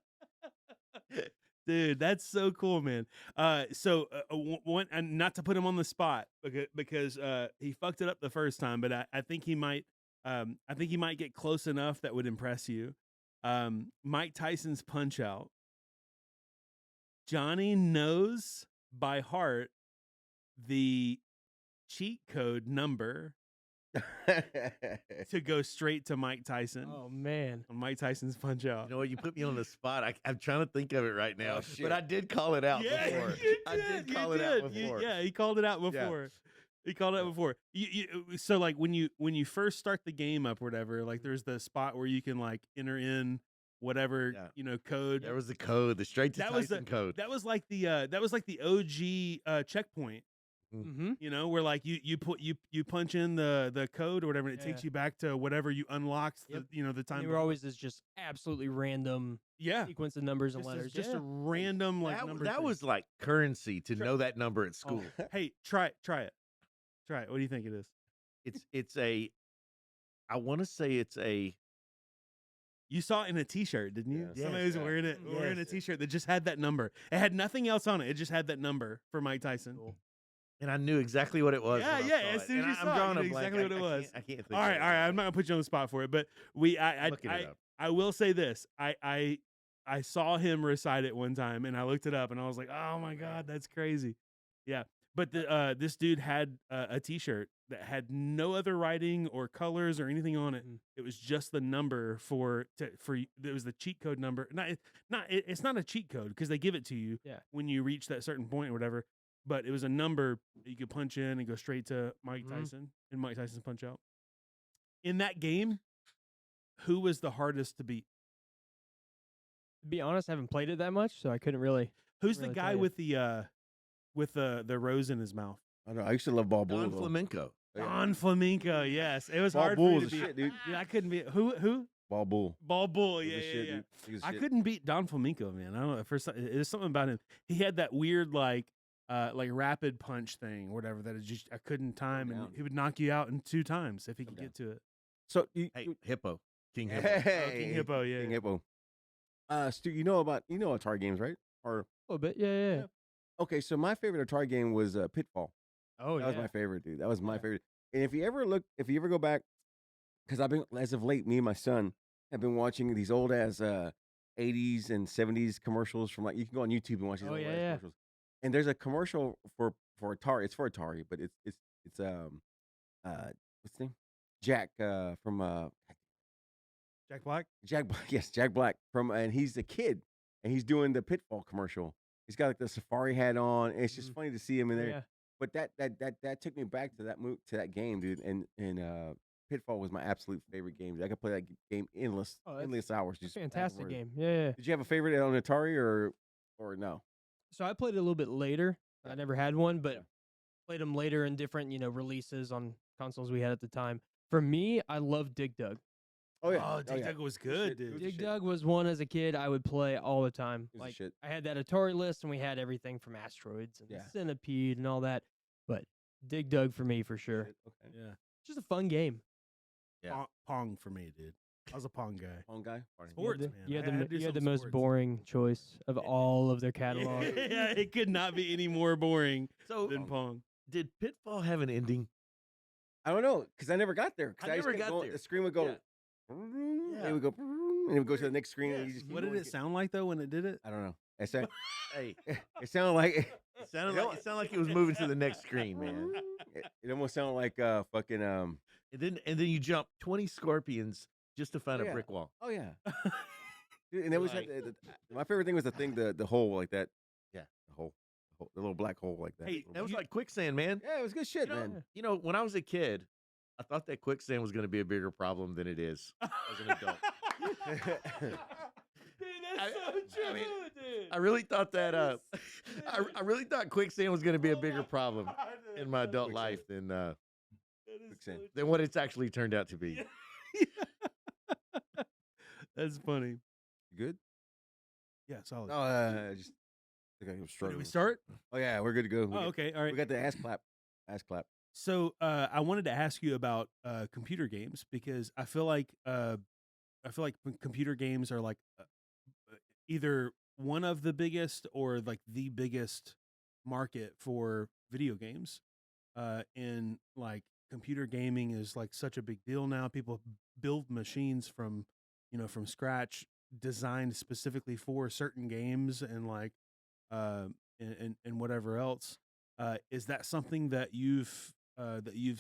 dude, that's so cool, man. One, and not to put him on the spot because he fucked it up the first time, but I think he might. I think he might get close enough that would impress you. Mike Tyson's Punch Out. Johnny knows by heart the cheat code number to go straight to Mike Tyson Oh man. on Mike Tyson's Punch Out. You know what? You put me on the spot. I'm trying to think of it right now, Oh, shit. but I did call it out yeah, before. you I did you call it out before. Yeah, he called it out before. He called it out before. So like when you first start the game up or whatever, like there's the spot where you can like enter in whatever code. There was the code, the straight to That was Tyson code. That was like the OG checkpoint. Mm-hmm. You know, where like you punch in the code or whatever, and it takes Yeah. you back to whatever you unlocked. Yep. The time. They were always this just absolutely random yeah, sequence of numbers and just, letters. just yeah. a random like that number. that thing. was like currency to know that number at school. Hey, try it. What do you think it is? It's a. I want to say it's a. You saw it in a T-shirt, didn't you? Yeah. Somebody Yes, was wearing it, yeah. wearing a Yes. T-shirt that just had that number. It had nothing else on it. It just had that number for Mike Tyson. Cool. And I knew exactly what it was. Yeah, when I yeah, saw as it. soon as And you I'm saw it, drawing you a knew blank. exactly what it was. I can't think. All right, of it. I'm not gonna put you on the spot for it, but Looking it up. I will say this. I saw him recite it one time, and I looked it up, and I was like, oh my god, that's crazy. Yeah, but this dude had a T-shirt that had no other writing or colors or anything on it. Mhm. It was just the number it was the cheat code number. It's not a cheat code because they give it to you Yeah. when you reach that certain point or whatever. But it was a number that you could punch in and go straight to Mike Mhm. Tyson and Mike Tyson's Punch Out. In that game, who was the hardest to beat? To be honest, I haven't played it that much, so I couldn't really. Who's the really guy tell ya. with the rose in his mouth? I know. I used to love Ball Bull. Don though. Flamenco. Yeah. Don Flamenco, yes. It was Ball hard Bull for was me a to beat. shit, dude. Yeah, I couldn't beat who? Ball Bull. Ball Bull, Was a yeah, shit, yeah. dude. He was I shit. couldn't beat Don Flamenco, man. I don't know. There's something about him. He had that weird like rapid punch thing, whatever. That I couldn't time, and down. he would knock you out in 2 times if he Come could down. get to it. So you, Hey, Hippo. King Hippo. hey, King Hippo, yeah. King Hippo. Stu, you know Atari games, right? Or A little bit, yeah. okay, so my favorite Atari game was Pitfall. Oh, That was my favorite, dude. That was my Yeah. favorite. And if you ever go back, because I've been, as of late, me and my son have been watching these old ass 80s and 70s commercials from, like, you can go on YouTube and watch these Oh, old yeah, ass yeah. commercials. And there's a commercial for Atari. It's for Atari, but it's what's his name? Jack from Jack Black. Jack Black. Yes, Jack Black and he's a kid and he's doing the Pitfall commercial. He's got like the safari hat on. And it's just funny to see him in there. Yeah. But that took me back to that game, dude. And Pitfall was my absolute favorite game. I could play that game endless hours. Just back and Fantastic forth. game. Yeah. Did you have a favorite on Atari or no? So I played it a little bit later. Yeah. I never had one, but Yeah. played them later in different, releases on consoles we had at the time. For me, I love Dig Dug. Oh yeah. Oh, Dig Dug was good, It dude. was a Dig shit. Dug was one as a kid I would play all the time. It was a Like shit. I had that Atari list, and we had everything from Asteroids and Yeah. Centipede and all that. But Dig Dug for me for sure. Shit, okay. Yeah. Just a fun game. Yeah. Pong for me, dude. I was a Pong guy. Pong guy. Sports, you had man. the, you I had had the, to do you had the some most sports. boring choice of all of their catalog. Yeah, it could not be any more boring So, than Pong. did Pitfall have an ending? I don't know because I never got there. 'Cause I just never kept got going- there. The screen would go. Yeah. And Yeah. it would go. And it would go to the next screen. And you Yes. just keep What did going. it sound like though when it did it? I don't know. It sounded, Hey, it sounded like it sounded You know like it was moving to the next screen, man. it almost sounded like fucking And then you jump 20 scorpions just to find Oh, a yeah. brick wall. Oh yeah. Dude, and it was Like- my favorite thing was the thing, the hole like that. Yeah. The little black hole like that. Hey, Little that was black- like quicksand, man. yeah, it was good shit, You know, man. you know, when I was a kid, I thought that quicksand was going to be a bigger problem than it is as an adult. Dude, that's so true, I mean, dude. I really thought that. I really thought quicksand was going to be a bigger problem in my adult life than Quicksand. what it's actually turned out to be. That's funny. You good? Yeah, solid. No, just I think I was So did struggling. we start? Oh yeah, we're good to go. Oh, okay. All right. We got the ass clap. Ass clap. So I wanted to ask you about computer games because I feel like computer games are like either one of the biggest or like the biggest market for video games. And like computer gaming is like such a big deal now. People build machines from scratch, designed specifically for certain games and like and whatever else. Is that something that you've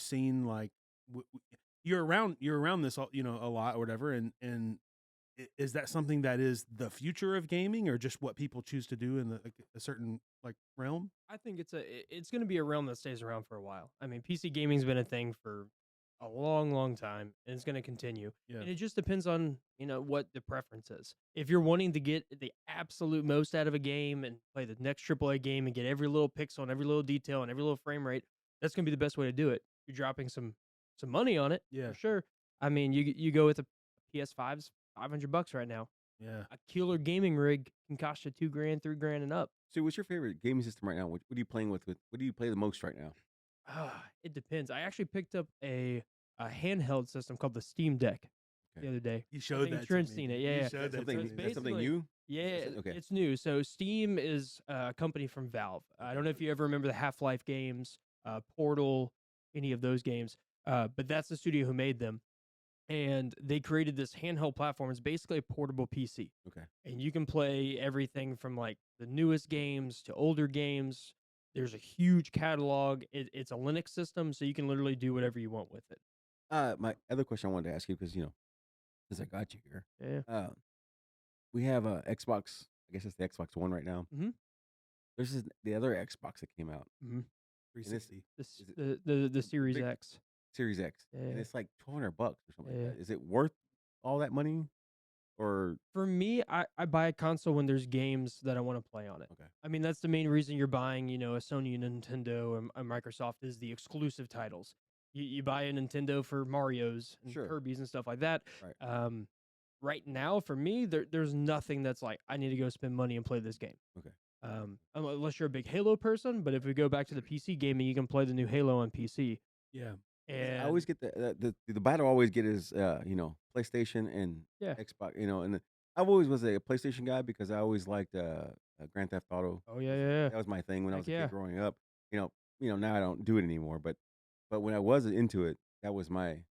seen like you're around this a lot or whatever, and is that something that is the future of gaming or just what people choose to do in a certain like realm? I think it's going to be a realm that stays around for a while. I mean, PC gaming's been a thing for a long, long time, and it's going to continue. Yeah. And it just depends on what the preference is. If you're wanting to get the absolute most out of a game and play the next AAA game and get every little pixel and every little detail and every little frame rate, that's going to be the best way to do it. You're dropping some money on it, Yeah. for sure. I mean, you go with a PS5's $500 right now. Yeah. A killer gaming rig can cost you $2,000, $3,000 and up. So, what's your favorite gaming system right now? What are you playing with? What do you play the most right now? It depends. I actually picked up a handheld system called the Steam Deck the other day. You I showed think that. Trent's to me. seen it. You Yeah, showed that to Something, me. it's that's something basically- new. Yeah, Okay. it's new. So Steam is a company from Valve. I don't know if you ever remember the Half-Life games, Portal, any of those games, but that's the studio who made them. And they created this handheld platform. It's basically a portable PC. Okay. And you can play everything from like the newest games to older games. There's a huge catalog. It's a Linux system, so you can literally do whatever you want with it. My other question I wanted to ask you because since I got you here, Yeah. we have a Xbox. I guess it's the Xbox One right now. Mhm. There's the other Xbox that came out, 360. The Series big- X. Series X, and Yeah. it's like $200 or something Yeah. like that. Is it worth all that money? Or For me, I buy a console when there's games that I want to play on it. okay, I mean, that's the main reason you're buying, a Sony, a Nintendo, and a Microsoft is the exclusive titles. You buy a Nintendo for Mario's and Sure. Kirby's and stuff like that. Right. Right now, for me, there's nothing that's like, I need to go spend money and play this game. Okay. Unless you're a big Halo person, but if we go back to the PC gaming, you can play the new Halo on PC. Yeah. And I always get the battle I always get is PlayStation and Yeah. Xbox. And I always was a PlayStation guy because I always liked Grand Theft Auto. oh yeah. That was my thing when I Heck was a yeah. kid growing up. Now I don't do it anymore. But when I was into it, that was my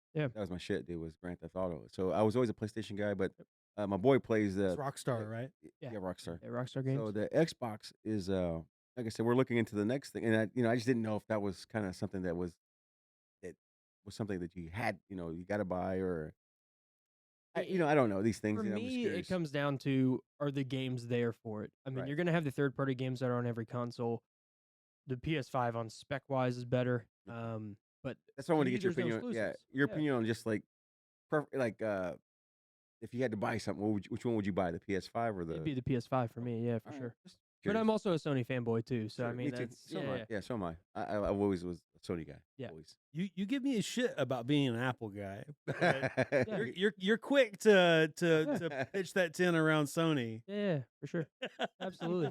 shit. Dude, was Grand Theft Auto. So I was always a PlayStation guy. But my boy plays It's Rockstar, right? Yeah. Rockstar. Yeah, Rockstar Games. So the Xbox is like I said, we're looking into the next thing, and I just didn't know if that was kind of something that was something that you had, you got to buy, or I don't know these things. For I'm just me, it curious. comes down to, are the games there for it? I mean, Right. you're going to have the third-party games that are on every console. The PS5 on spec-wise is better. But That's what I want to me, get your there's no opinion. Yeah, exclusives. your Yeah. opinion on just like, if you had to buy something, which one would you buy? The PS5 or the? It'd be the PS5 for me, yeah, for Alright, sure. just But curious. I'm also a Sony fanboy too, so I Sure, mean, me too. that's So am I. yeah. Yeah, so am I. I've always was a Sony guy. Yeah. Always. You give me a shit about being an Apple guy. but Yeah. You're quick to pitch that tin around Sony. Yeah, for sure. Absolutely.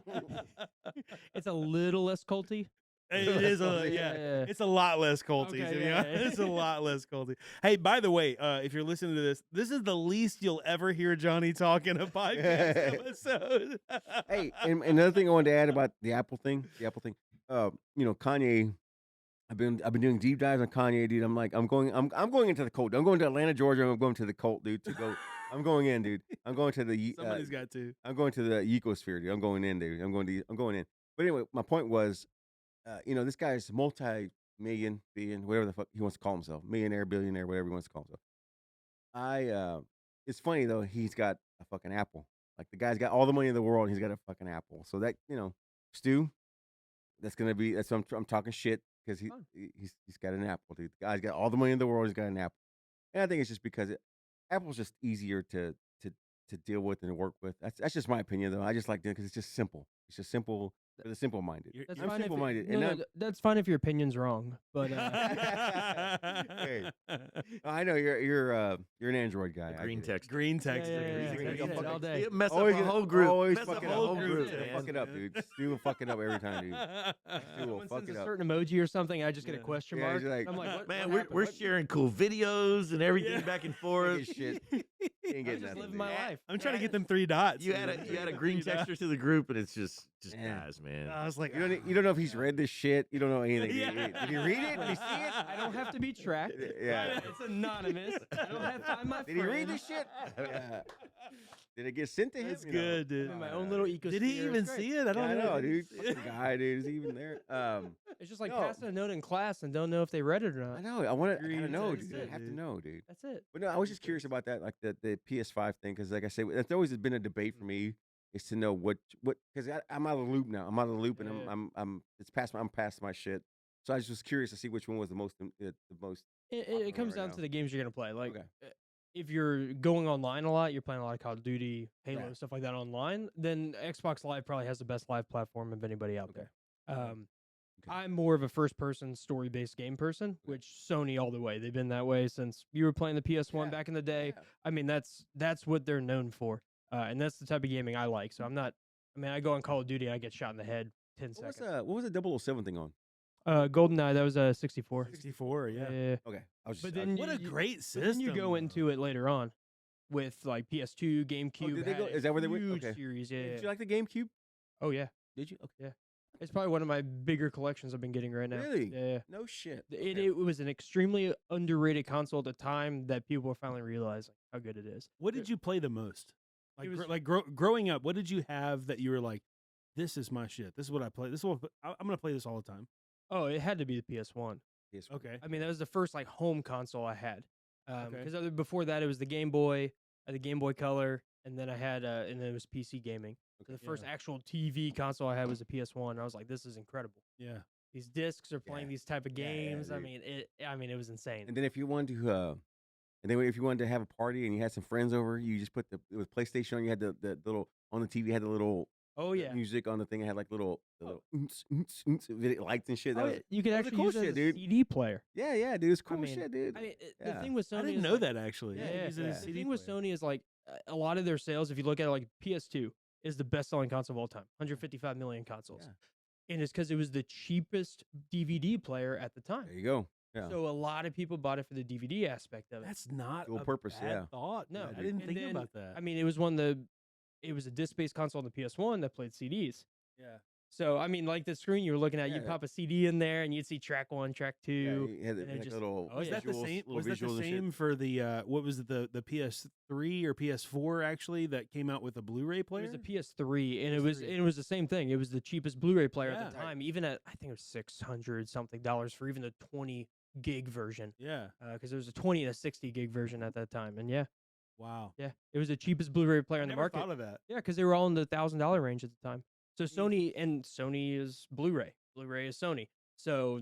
It's a little less culty. It is a Yeah. It's a lot less culty, Okay, to be yeah. honest. It's a lot less culty. Hey, by the way, if you're listening to this is the least you'll ever hear Johnny talk in a podcast episode. Hey, and another thing I wanted to add about the Apple thing. Kanye. I've been doing deep dives on Kanye, dude. I'm going into the cult. I'm going to Atlanta, Georgia. I'm going to the cult, dude. I'm going in, dude. I'm going to the. Somebody's got to. I'm going to the ecosphere, dude. I'm going in, dude. I'm going in. But anyway, my point was, this guy's multi-million, billion, whatever the fuck he wants to call himself, millionaire, billionaire, whatever he wants to call himself. it's funny though. He's got a fucking Apple. Like the guy's got all the money in the world. And he's got a fucking Apple. So that Stu, that's gonna be. That's I'm talking shit because Fine. he's got an Apple, dude. The guy's got all the money in the world. He's got an Apple, and I think it's just because Apple's just easier to deal with and to work with. That's just my opinion though. I just like it because it's just simple. It's just simple for the simple minded. That's I'm fine. simple minded, No, that's fine if your opinion's wrong. But Hey. I know you're an Android guy. A I green get it. text. Green text. Yeah, yeah, yeah. Green That's text. it all day. You mess up Always a gonna- whole group. Always Mess up fucking a whole group, Gonna man. fuck it up, dude. Stu will fuck it up every time, dude. Stu will Someone fuck sends it a up. certain emoji or something, I just get a question Yeah, mark. he's like, I'm like, what, Man, what happened? we're sharing cool videos and everything Yeah. back and Look forth. at shit. He ain't I'm getting just nothing. living dude. my life. I'm trying to get them 3 dots. You had a green texter to the group, and it's just Yeah. guys, man. I was like, You don't know if he's read this shit. You don't know anything. Yeah. Did he read it? Did he see it? I don't have to be tracked. Yeah. It's anonymous. I don't have to find my Did he read friends. this shit? Yeah. Did it get sent to him? That's You know? good, dude. I'm in my own little ecosphere. Did he even It's great. see it? I Yeah, don't I know, know, dude. Fucking guy, dude. Is he even there? It's just like No. passing a note in class and don't know if they read it or I not. know. I gotta Green know, text dude. I it, have to dude. know, dude. That's it. But no, I was just curious about that, like the PS5 thing, because like I said, that's always been a debate for me, is to know what because I'm out of the loop now. I'm out of the loop, and Yeah. I'm I'm past my shit. So I was just curious to see which one was the most It popular comes right down now. to the games you're gonna play. Like, Okay. if you're going online a lot, you're playing a lot of Call of Duty, Halo, Right. stuff like that online. Then Xbox Live probably has the best live platform of anybody out Okay. there. Okay. I'm more of a first-person, story-based game person, which Sony all the way. They've been that way since you were playing the PS1 Yeah. back in the day. Yeah. I mean, that's what they're known for, and that's the type of gaming I like. So I'm not. I mean, I go on Call of Duty, I get shot in the head 10 What seconds. was the 007 thing on? GoldenEye, that was a 64. 64, yeah. Yeah. Okay, I was. But Just, then What a you- great But system. then you go though. into it later on with like PS2, GameCube. did they go- had a is that where they went? Huge Okay. series, yeah. Did you like the GameCube? Oh yeah, Did you? Okay. it's probably one of my bigger collections I've been getting right now. Really? Yeah. No shit. It, Okay. it was an extremely underrated console at the time that people were finally realizing how good it is. What did you play the most? Like, It was- growing up, what did you have that you were like, this is my shit. This is what I play. This is what I'm going to play this all the time. Oh, it had to be the PS1. Yes. Okay. I mean, that was the first like home console I had. Okay. Because before that, it was the Game Boy, the Game Boy Color, and then I had, and then it was PC gaming. So the first Yeah. actual TV console I had was a PS1. And I was like, this is incredible. Yeah. These discs are playing Yeah. these type of Yeah, yeah, games. I dude. mean, it was insane. And then if you wanted to, if you wanted to have a party and you had some friends over, you just put it was PlayStation on. You had the little on the TV. You had the little Oh yeah. music on the thing. It had like little lights and shit. That Oh, was yeah, you could that was a actually cool use it shit, as a dude. CD player. yeah, dude. It's cool mean, shit, dude. I mean, Yeah. the thing with Sony, I didn't is know like- that actually. Yeah, You yeah. use it as a The CD thing with player. Sony is like a lot of their sales. If you look at it, like PS2 is the best selling console of all time, 155 million consoles, Yeah. and it's because it was the cheapest DVD player at the time. There you go. Yeah. So a lot of people bought it for the DVD aspect of it. That's not Dual a purpose, bad yeah. thought. No, I dude. didn't And think then, about that. I mean, it was it was a disc-based console on the PS1 that played CDs. yeah. So I mean, like the screen you were looking at, Yeah. you'd pop a CD in there, and you'd see track 1, track 2. Yeah, you had and it like just- little. oh, Was yeah. that the visuals, same? little Was that the visuals and shit. same for the what was it, the PS3 or PS4 actually that came out with a Blu-ray It player? was a PS3, and PS3. it was the same thing. It was the cheapest Blu-ray player Yeah. at the time, even at I think it was $600 something for even the 20 gig version, Yeah. because there was a 20 and a 60 gig version at that time, and yeah, Wow. it was the cheapest Blu-ray player I in the never market. thought of that. Yeah, because they were all in the $1,000 range at the time. So Sony is Blu-ray. Blu-ray is Sony. So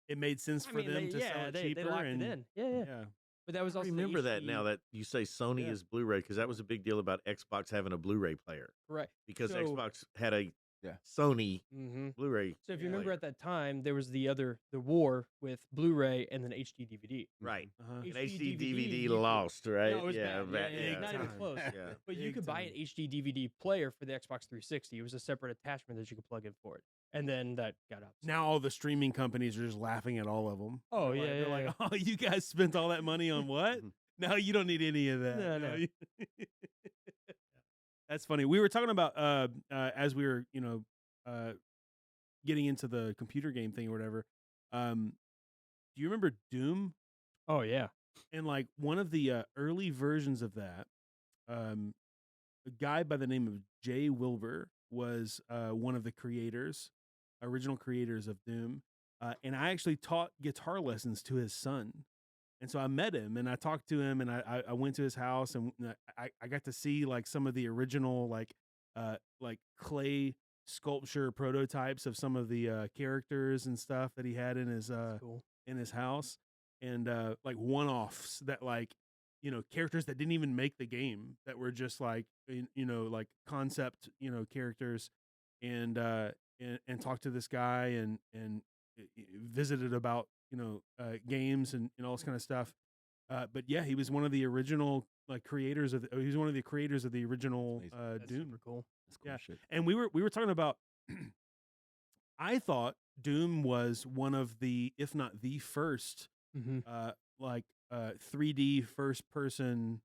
It made sense I for mean, them to sell it they cheaper. locked and, it in. Yeah. But that was I also the remember that HD now that you say Sony Yeah. is Blu-ray because that was a big deal about Xbox having a Blu-ray player correct. because So- Xbox had a Yeah. Sony Mm-hmm. Blu-ray. So if you player. remember at that time, there was the war with Blu-ray and then HD DVD. Right, Uh-huh. HD and HD DVD, DVD you could- lost, right? No, it was yeah, bad. Yeah, not even time. close. Yeah. But you Big could buy an time. HD DVD player for the Xbox 360. It was a separate attachment that you could plug in for it. And then that got out. Now all the streaming companies are just laughing at all of them. Oh, They're like, yeah, they're yeah, like, oh, you guys spent all that money on what? No, you don't need any of that. No, no. That's funny. We were talking about as we were, getting into the computer game thing or whatever. Do you remember Doom? Oh, yeah. And like one of the early versions of that, a guy by the name of Jay Wilbur was one of the original creators of Doom. And I actually taught guitar lessons to his son. And so I met him and I talked to him and I went to his house and I got to see like some of the original like clay sculpture prototypes of some of the characters and stuff that he had in his That's cool. in his house, and like one-offs that like characters that didn't even make the game, that were just like like concept characters, and and talked to this guy and visited about games and all this kind of stuff. But yeah, he was one of the original like creators of he was one of the creators of the original That's That's Doom. super cool. That's cool Yeah. shit. And we were talking about I thought Doom was one of the, if not the first, Mm-hmm. 3D first person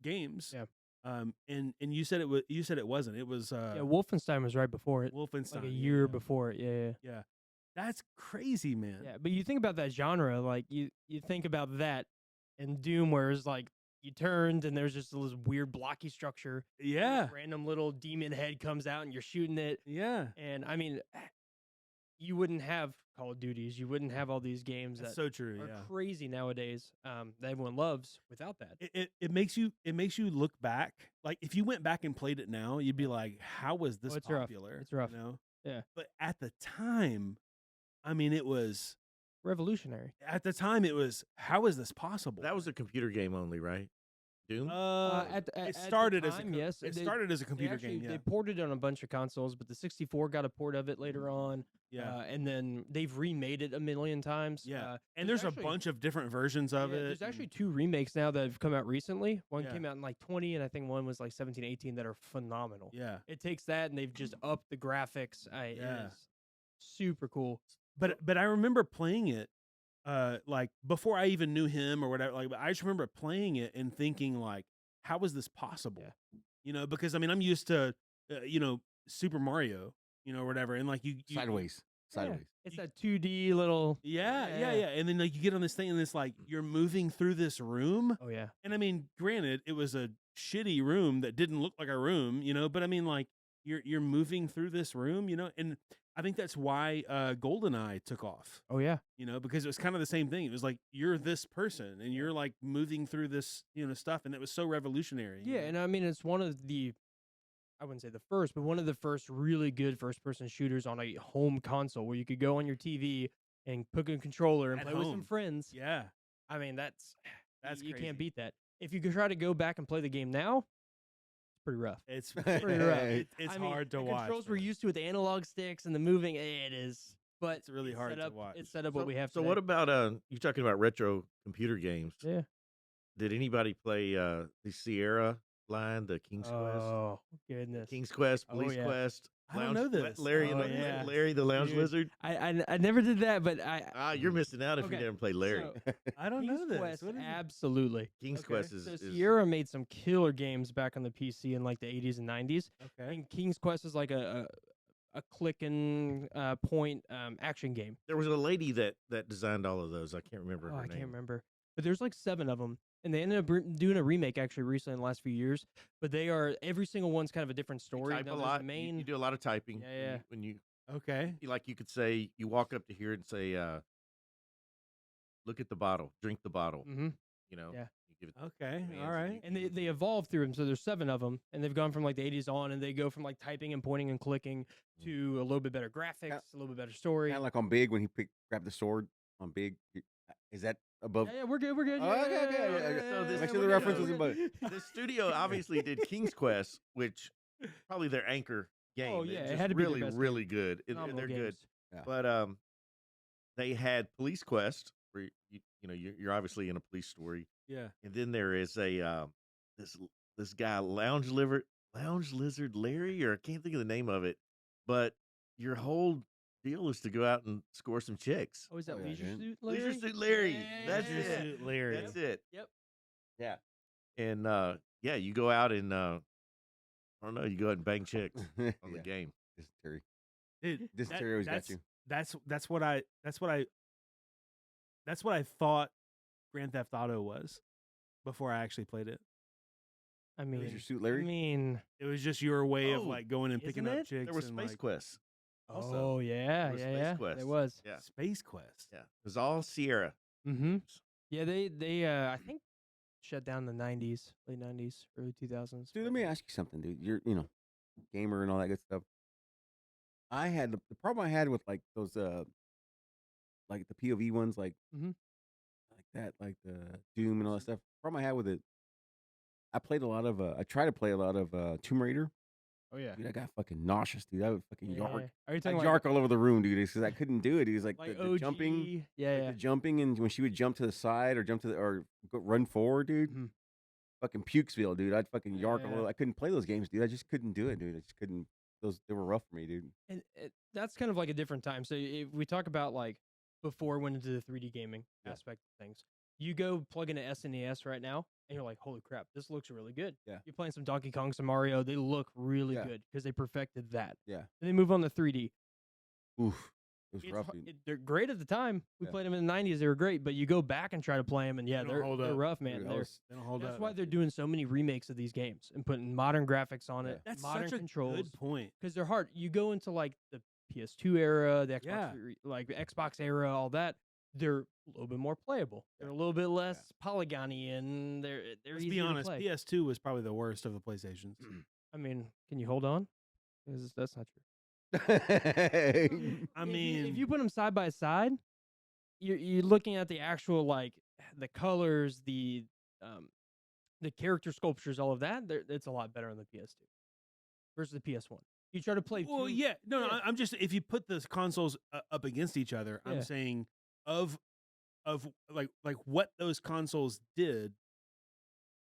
games. Yeah. And you said it was, you said it wasn't. It was Yeah, Wolfenstein was right before it, Wolfenstein, like a yeah, year yeah. before it. Yeah. Yeah. That's crazy, man. Yeah, but you think about that genre, like you think about that, and Doom, where it's like you turned and there's just this weird blocky structure. and this Yeah. random little demon head comes out and you're shooting it, Yeah. and I mean, you wouldn't have Call of Duties, you wouldn't have all these games That's that so true. are Yeah. crazy nowadays, that everyone loves without that. It makes you look back. Like if you went back and played it now, you'd be like, how was this it's rough. popular? It's rough. You know? Yeah. But at the time, I mean, it was Revolutionary. how is this possible? That was a computer game only, right? Doom. It started as a time, yes, it they- started as a They computer actually game. Yeah. they ported it on a bunch of consoles, but the 64 got a port of it later on. Yeah. And then they've remade it a million times. Yeah. And there's actually- a bunch of different versions of it. There's actually 2 remakes now that have come out recently. One Yeah. came out in like 20, and I think one was like 17, 18 that are phenomenal. Yeah. It takes that and they've just upped the graphics. It Yeah. is super cool. But I remember playing it like before I even knew him or whatever. Like, but I just remember playing it and thinking like, how is this possible? Yeah. Because I mean, I'm used to Super Mario, or whatever, and like you Sideways. Yeah. It's that 2D little. Yeah. And then like you get on this thing and it's like you're moving through this room. Oh yeah. And I mean, granted, it was a shitty room that didn't look like a room, but I mean, like you're moving through this room, and I think that's why GoldenEye took off, Oh yeah. because it was kind of the same thing. It was like you're this person and you're like moving through this, stuff, and it was so revolutionary. Yeah, and I mean it's one of the, I wouldn't say the first, but one of the first really good first-person shooters on a home console where you could go on your TV and put a controller and At play with some home. friends. Yeah, I mean that's you crazy. can't beat that. If you could try to go back and play the game now, it's pretty rough. It's Pretty rough. It's I mean, hard to the watch. controls we're man. used to with the analog sticks and the moving. It is, but It's really hard to watch. It's set up what we have. So today. what about you talking about retro computer games? Yeah. Did anybody play the Sierra line, the King's Oh goodness. Quest, King's Quest, Oh, Police yeah. Quest? I don't Lounge- know this. Larry, Oh, and the, yeah. Larry the Lounge Dude. Lizard. I never did that, but I You're missing out if you Okay, never played Larry. so, I don't King's know this. Quest, What is it? absolutely. King's okay. Quest is, So is Sierra made some killer games back on the PC in like the 80s and 90s. I Okay. think King's Quest is like a click and point action game. there was a lady that designed all of those. I can't remember Oh, her I name. can't remember. But there's like 7 of them. And they ended up doing a remake actually recently in the last few years. But they are, every single one's kind of a different You story. type Now, a there's lot. The You- main, you do a lot of typing. Yeah, When you Okay. like, you could say, you walk up to here and say, look at the bottle, drink the bottle. Mhm. Yeah. Yeah. You give it Okay. commands All right. And they evolve through them. So there's 7 of them. And they've gone from like the 80s on. And they go from like typing and pointing and clicking to a little bit better graphics, a little bit better story. Kind of like on Big when he grabbed the sword on Big. Is that above? Yeah, we're good. We're good. Oh, Yeah, okay, yeah, okay, yeah, okay, yeah, okay. yeah, So yeah, this- yeah, Make sure we're the good, reference we're isn't good. but the studio obviously did King's Quest, which probably their anchor game. Oh, It's yeah, it just had to be their really, best game. really good. Phenomenal They're good. games. Yeah. But they had Police Quest, where you're obviously in a police story, Yeah. and then there is a this guy Lounge Lizard Larry, or I can't think of the name of it, but your whole deal is to go out and score some chicks. Oh, is that Oh, yeah, Leisure dude. Suit Leisure Larry? Suit Larry, Yeah, that's yeah, it. yeah. Suit Larry. That's it. Yep. Yeah. And yeah, you go out and I don't know, you go out and bang chicks on the game. Dysentery. Dude, Dysentery always got you. That's what I thought Grand Theft Auto was before I actually played it. I mean, Leisure Suit I Larry. mean, It was just your way of Oh, like going and picking isn't up it? chicks. There were and, Space like, Quests. Also, Oh yeah, was yeah, Space yeah. Quest. There was. Yeah, Space Quest. yeah. It was all Sierra. Mm-hmm. Yeah, they I think shut down in the '90s, late '90s, early 2000s. Dude, let me ask you something, dude. You're gamer and all that good stuff. I had the problem I had with like those like the POV ones, Mhm. like that, like the Doom and all that stuff. Problem I had with it, I played a lot of I tried to play a lot of Tomb Raider. Oh yeah. Dude, I got fucking nauseous, dude. I would fucking Yeah. yark. Are you I talking yark all over the room, dude. Because I couldn't do it. He was like, like the OG? jumping, Yeah, like yeah. the jumping, and when she would jump to the side or jump to the or run forward, dude. Mhm. Fucking Pukesville, dude. I'd fucking yark all Yeah. over. I couldn't play those games, dude. I just couldn't do it, dude. I just couldn't. They were rough for me, dude. And that's kind of like a different time. So if we talk about like before went into the 3D gaming Yeah. aspect of things, you go plug in an SNES right now, and you're like, holy crap, this looks really good. Yeah. You're playing some Donkey Kong, some Mario, they look really Yeah. good because they perfected that. Yeah. And they move on to 3D. Oof. It was It's rough, har- dude. they're great at the time. We Yeah. played them in the '90s; they were great. But you go back and try to play them, and yeah, They don't they're hold they're up. rough, man. Dude, I They're, was- They don't hold that's up. why they're doing so many remakes of these games and putting modern graphics on it, Yeah. That's modern such a controls. good point. Because they're hard. You go into like the PS2 era, the Xbox, Yeah. like the Xbox era, all that. They're a little bit more playable. They're a little bit less polygony, and they're Let's easier be honest. to play. PS2 was probably the worst of the PlayStations. I mean, can you hold on? 'Cause that's not true. I If mean, you put them side by side, you're looking at the actual like the colors, the character sculptures, all of that. It's a lot better on the PS2 versus the PS1. You try to play. well, two, yeah, no, yeah. I'm just if you put the consoles up against each other, Yeah. I'm saying of like what those consoles did.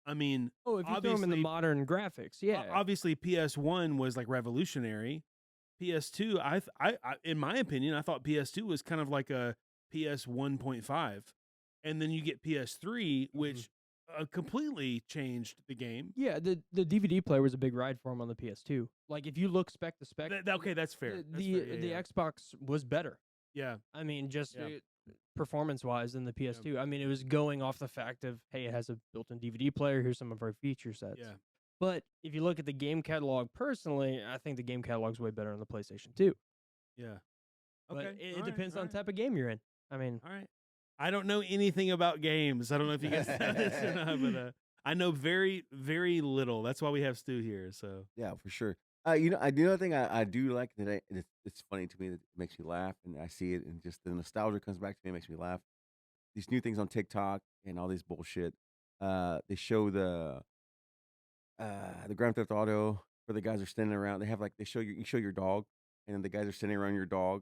I mean, Oh, if you throw them in the obviously- modern graphics, yeah. obviously PS1 was like revolutionary. PS2, I in my opinion, I thought PS2 was kind of like a PS 1.5, and then you get PS3, which completely changed the game. Yeah, the DVD player was a big ride for him on the PS2. Like if you look spec to spec, Okay, that's fair. the That's fair. the Xbox was better. Yeah. I mean, just Yeah. performance wise than the PS2. I mean, it was going off the fact of hey, it has a built-in DVD player. Here's some of our feature sets. Yeah. But if you look at the game catalog personally, I think the game catalog's way better on the PlayStation 2. Yeah. But Okay. it depends on the type of game you're in. I mean, All right. I don't know anything about games. I don't know if you guys know this or not, but I know very, very little. That's why we have Stu here. So Yeah, for sure. I do know thing I do like that. It's funny to me that it makes me laugh, and I see it, and just the nostalgia comes back to me. It makes me laugh. These new things on TikTok and all this bullshit. They show the Grand Theft Auto where the guys are standing around. They have like you show your dog, and then the guys are standing around your dog.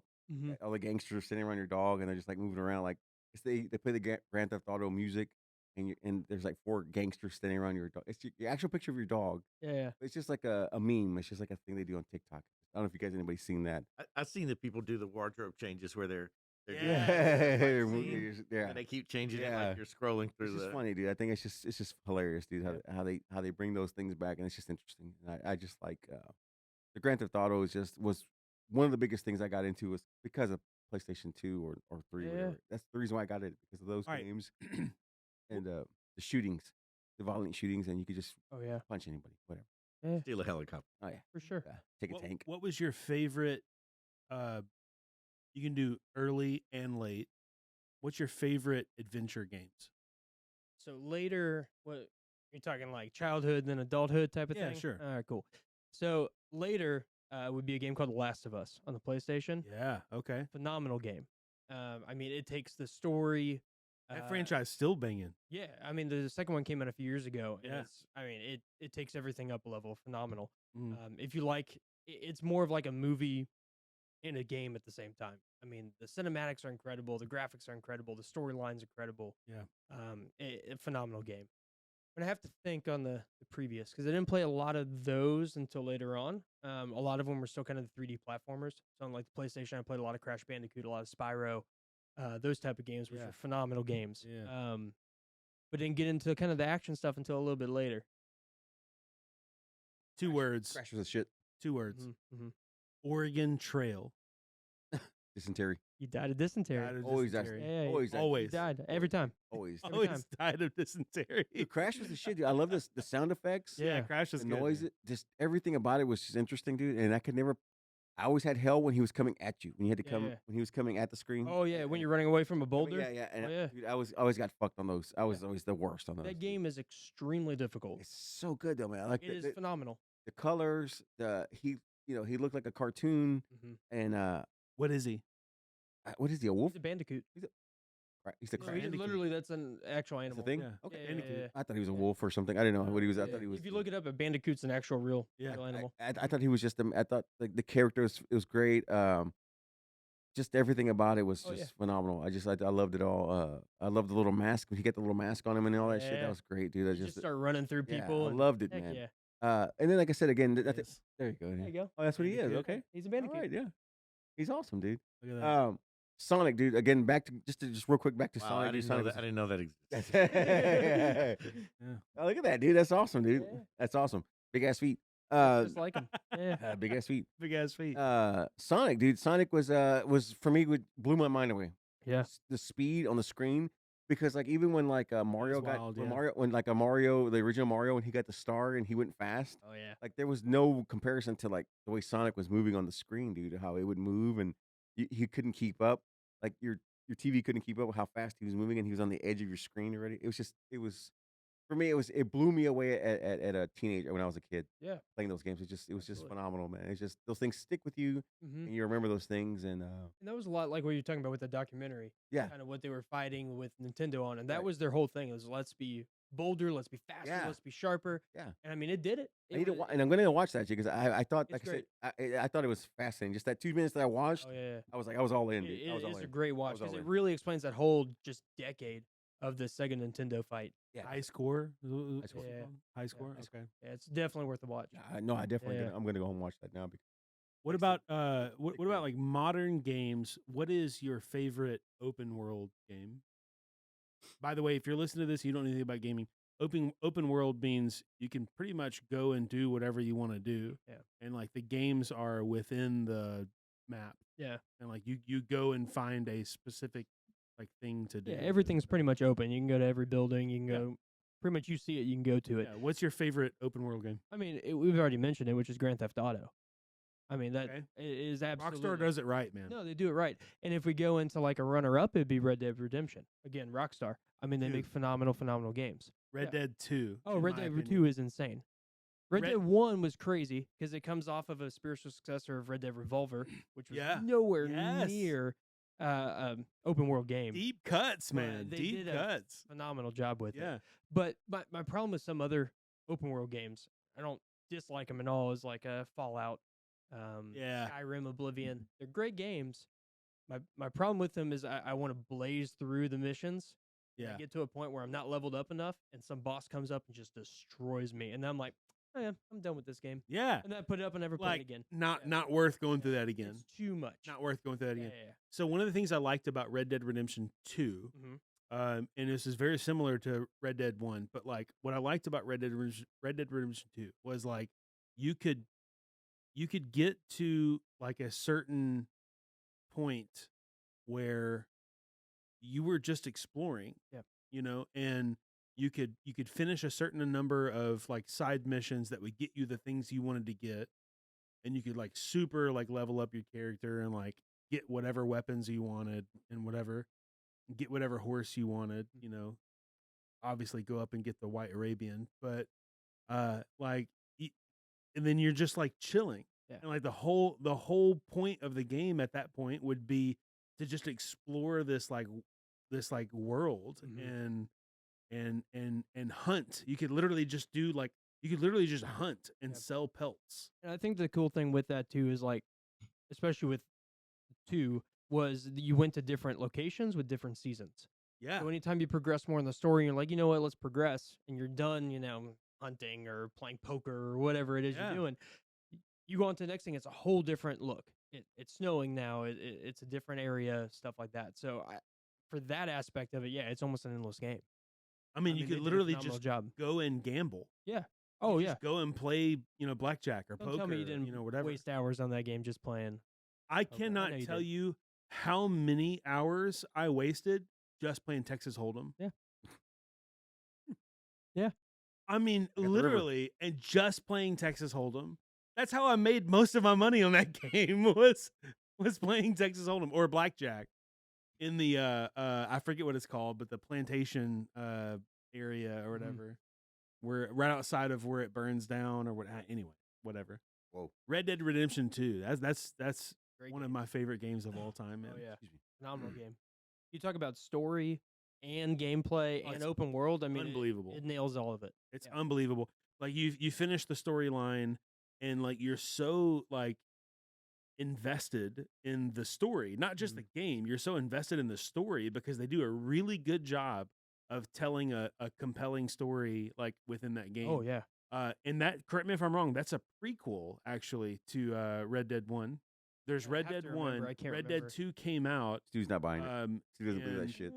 All the gangsters are standing around your dog, and they're just like moving around. Like they play the Grand Theft Auto music, and there's like 4 gangsters standing around your dog. It's the actual picture of your dog. yeah. It's just like a meme. It's just like a thing they do on TikTok. I don't know if you guys anybody's seen that. I've seen that people do the wardrobe changes where they're Yeah. Yeah, scene, and they keep changing it Yeah. like you're scrolling It's through just the. funny, dude. I think it's just hilarious, dude. How they bring those things back, and it's just interesting. And I just like the Grand Theft Auto was one of the biggest things I got into was because of PlayStation 2 or 3 or Yeah. whatever. That's the reason why I got it because of those All right. games and the shootings, the violent shootings, and you could just Oh yeah, punch anybody, whatever. Steal a helicopter. Oh yeah, for sure. take a tank. What was your favorite? You can do early and late. What's your favorite adventure games? So later, what you're talking like childhood then adulthood type of Yeah, thing? sure. All right, cool. So later would be a game called The Last of Us on the PlayStation. Yeah. Okay. Phenomenal game. I mean, it takes the story. That franchise still banging. Yeah, I mean, the second one came out a few years ago. And Yeah. I mean, it takes everything up a level. Phenomenal. Mm. If you like, it's more of like a movie in a game at the same time. I mean, the cinematics are incredible, the graphics are incredible, the storyline's incredible. Yeah. A phenomenal game. But I have to think on the previous because I didn't play a lot of those until later on. A lot of them were still kind of the 3D platformers. So on like the PlayStation, I played a lot of Crash Bandicoot, a lot of Spyro, those type of games, which Yeah. are phenomenal games. Yeah. But didn't get into kind of the action stuff until a little bit later. 2 words. Crash was a shit. 2 words. Mm-hmm. Oregon Trail. Dysentery. You died of dysentery. Died of Always dysentery. Yeah, Always. you Always. died every time. Always. Every Always time. died of dysentery. Dude, Crash was the shit, dude. I love this. The sound effects. Yeah, Crash is the good. noise, man. just everything about it was just interesting, dude. And I could never, I always had hell when he was coming at you. When you had to Yeah, come yeah. when he was coming at the screen. Oh yeah, when you're running away from a boulder. Yeah, yeah. And Oh yeah. dude, I always got fucked on those. I was always the worst on those. That dude. game is extremely difficult. It's so good though, man. I like It is phenomenal. the colors. He he looked like a cartoon. Mhm. And What is he? what is he? A wolf? He's a bandicoot. He's the No, crab. he's Bandicoot. literally that's an actual That's animal. the thing. Yeah. Okay. Yeah, yeah, yeah. I thought he was a wolf or something. I didn't know what he was. I Yeah. thought he was. If you look it up, a bandicoot's an actual real animal. I thought he was just. I thought like the character was great. Just everything about it was Oh, just yeah. phenomenal. I loved it all. I loved the little mask when he got the little mask on him and all that shit. Yeah. That was great, dude. I You just start running through yeah, people. I and loved it, heck man. Yeah. And then like I said again, Yes. there you go. There you go. Oh, that's what he is. Bandicoot. Okay, He's a all bandicoot. right, yeah, he's awesome, dude. Look at that. Sonic, dude. Again, back to just real quick back to Wow, Sonic. I dude. didn't know Sonic that. I didn't know that existed. was- Oh, look at that, dude. That's awesome, dude. Yeah. That's awesome. Big ass feet. Just like him. Yeah. Big ass feet. Big ass feet. Sonic, dude. Sonic was for me blew my mind away. Yeah. The speed on the screen, because like even when like Mario got wild, when yeah. Mario the original Mario, when he got the star and he went fast, Oh yeah. like there was no comparison to like the way Sonic was moving on the screen, dude. How it would move and he couldn't keep up. Like your TV couldn't keep up with how fast he was moving, and he was on the edge of your screen already. It was for me. It blew me away at a teenager when I was a kid Yeah. playing those games. It was just Absolutely. phenomenal, man. It's just those things stick with you, Hmm. and you remember those things. And And that was a lot like what you're talking about with the documentary. Yeah. Kind of what they were fighting with Nintendo on, and that Right. was their whole thing. It was let's be bolder, let's be faster, Yeah. let's be sharper. Yeah. And I mean, it did it. I need to and I'm going to watch that because I thought, It's like I said, I thought it was fascinating. Just that 2 minutes that I watched, Oh yeah. I was all in, dude. It I was all is a in. great watch all because it in. really explains that whole just decade of the Sega Nintendo fight. Yeah. High score. High score. Yeah. High score. high Okay. Yeah, it's definitely worth a watch. No, I definitely Yeah. I'm going to go home and watch that now. What Excellent. about what Big about fan. like modern games? What is your favorite open world game? By the way, if you're listening to this, you don't know anything about gaming. Open world means you can pretty much go and do whatever you want to do. Yeah. And like the games are within the map. Yeah. And like you go and find a specific like thing to do. Yeah, everything's pretty much open. You can go to every building. You can Yeah. go. Pretty much, you see it, you can go to it. Yeah. What's your favorite open world game? I mean, we've already mentioned it, which is Grand Theft Auto. I mean, that Okay. is absolutely. Rockstar does it right, man. No, they do it right. And if we go into like a runner-up, it'd be Red Dead Redemption. Again, Rockstar. I mean, they make Dude. phenomenal games. Red Yeah. Dead 2. Oh, in Red my Dead opinion. 2 is insane. Red Red- Dead 1 was crazy because it comes off of a spiritual successor of Red Dead Revolver, which was Yeah. nowhere Yes. near open world game. Deep cuts, man. they Deep did a cuts. Phenomenal job with it. Yeah. But my problem with some other open world games, I don't dislike them at all, is like a Fallout, Yeah. Skyrim, Oblivion. They're great games. My problem with them is I want to blaze through the missions. and I Yeah. get to a point where I'm not leveled up enough, and some boss comes up and just destroys me, and then I'm like, oh, yeah, I'm done with this game, Yeah. and then I put it up and never play it Like again. not Yeah. not worth going through that again. It's too much. Not worth going through that Yeah, again. yeah, So one of the things I liked about Red Dead Redemption 2, yeah. Mhm. and this is very similar to Red Dead 1, but like what I liked about Red Dead Redemption 2 was like you could get to like a certain point where you were just exploring. Yep. You know, and you could finish a certain number of like side missions that would get you the things you wanted to get, and you could like super like level up your character and like get whatever weapons you wanted and whatever, get whatever horse you wanted, you know, obviously go up and get the white Arabian, but like and then you're just like chilling. Yeah. And like the whole point of the game at that point would be to just explore this world Mhm. and hunt. You could literally just hunt and Yep. sell pelts. And I think the cool thing with that too is like, especially with 2, was you went to different locations with different seasons. Yeah. So anytime you progress more in the story, you're like, you know what, let's progress, and you're done, hunting or playing poker or whatever it is Yeah. you're doing. You go on to the next thing, it's a whole different look. It's snowing now. It's a different area, stuff like that. So for that aspect of it, yeah, it's almost an endless game. I mean, they you did could a literally phenomenal just job. go and gamble. Yeah. Oh You yeah. just go and play, blackjack or Don't poker, tell me you didn't whatever. waste hours on that game just playing. I poker. I cannot know you tell did. you how many hours I wasted just playing Texas Hold'em. Yeah. Yeah. I mean, the river. literally, and just playing Texas Hold'em. That's how I made most of my money on that game was playing Texas Hold'em or blackjack in the I forget what it's called, but the plantation area or whatever, where right outside of where it burns down or what. Anyway, whatever. Whoa. Red Dead Redemption 2. That's Great one of game. my favorite games of all time, man. Oh yeah, phenomenal game. You talk about story and gameplay Oh, and it's open world. I mean, unbelievable. It nails all of it. It's Yeah. unbelievable. Like you finish the storyline and like you're so like invested in the story, not just the game. You're so invested in the story because they do a really good job of telling a compelling story like within that game. Oh yeah. And that, correct me if I'm wrong, that's a prequel actually to Red Dead 1. There's I Red have Dead to remember. 1. I can't Red remember. Dead 2 came out. Stu's not buying it. Stu doesn't believe that and shit.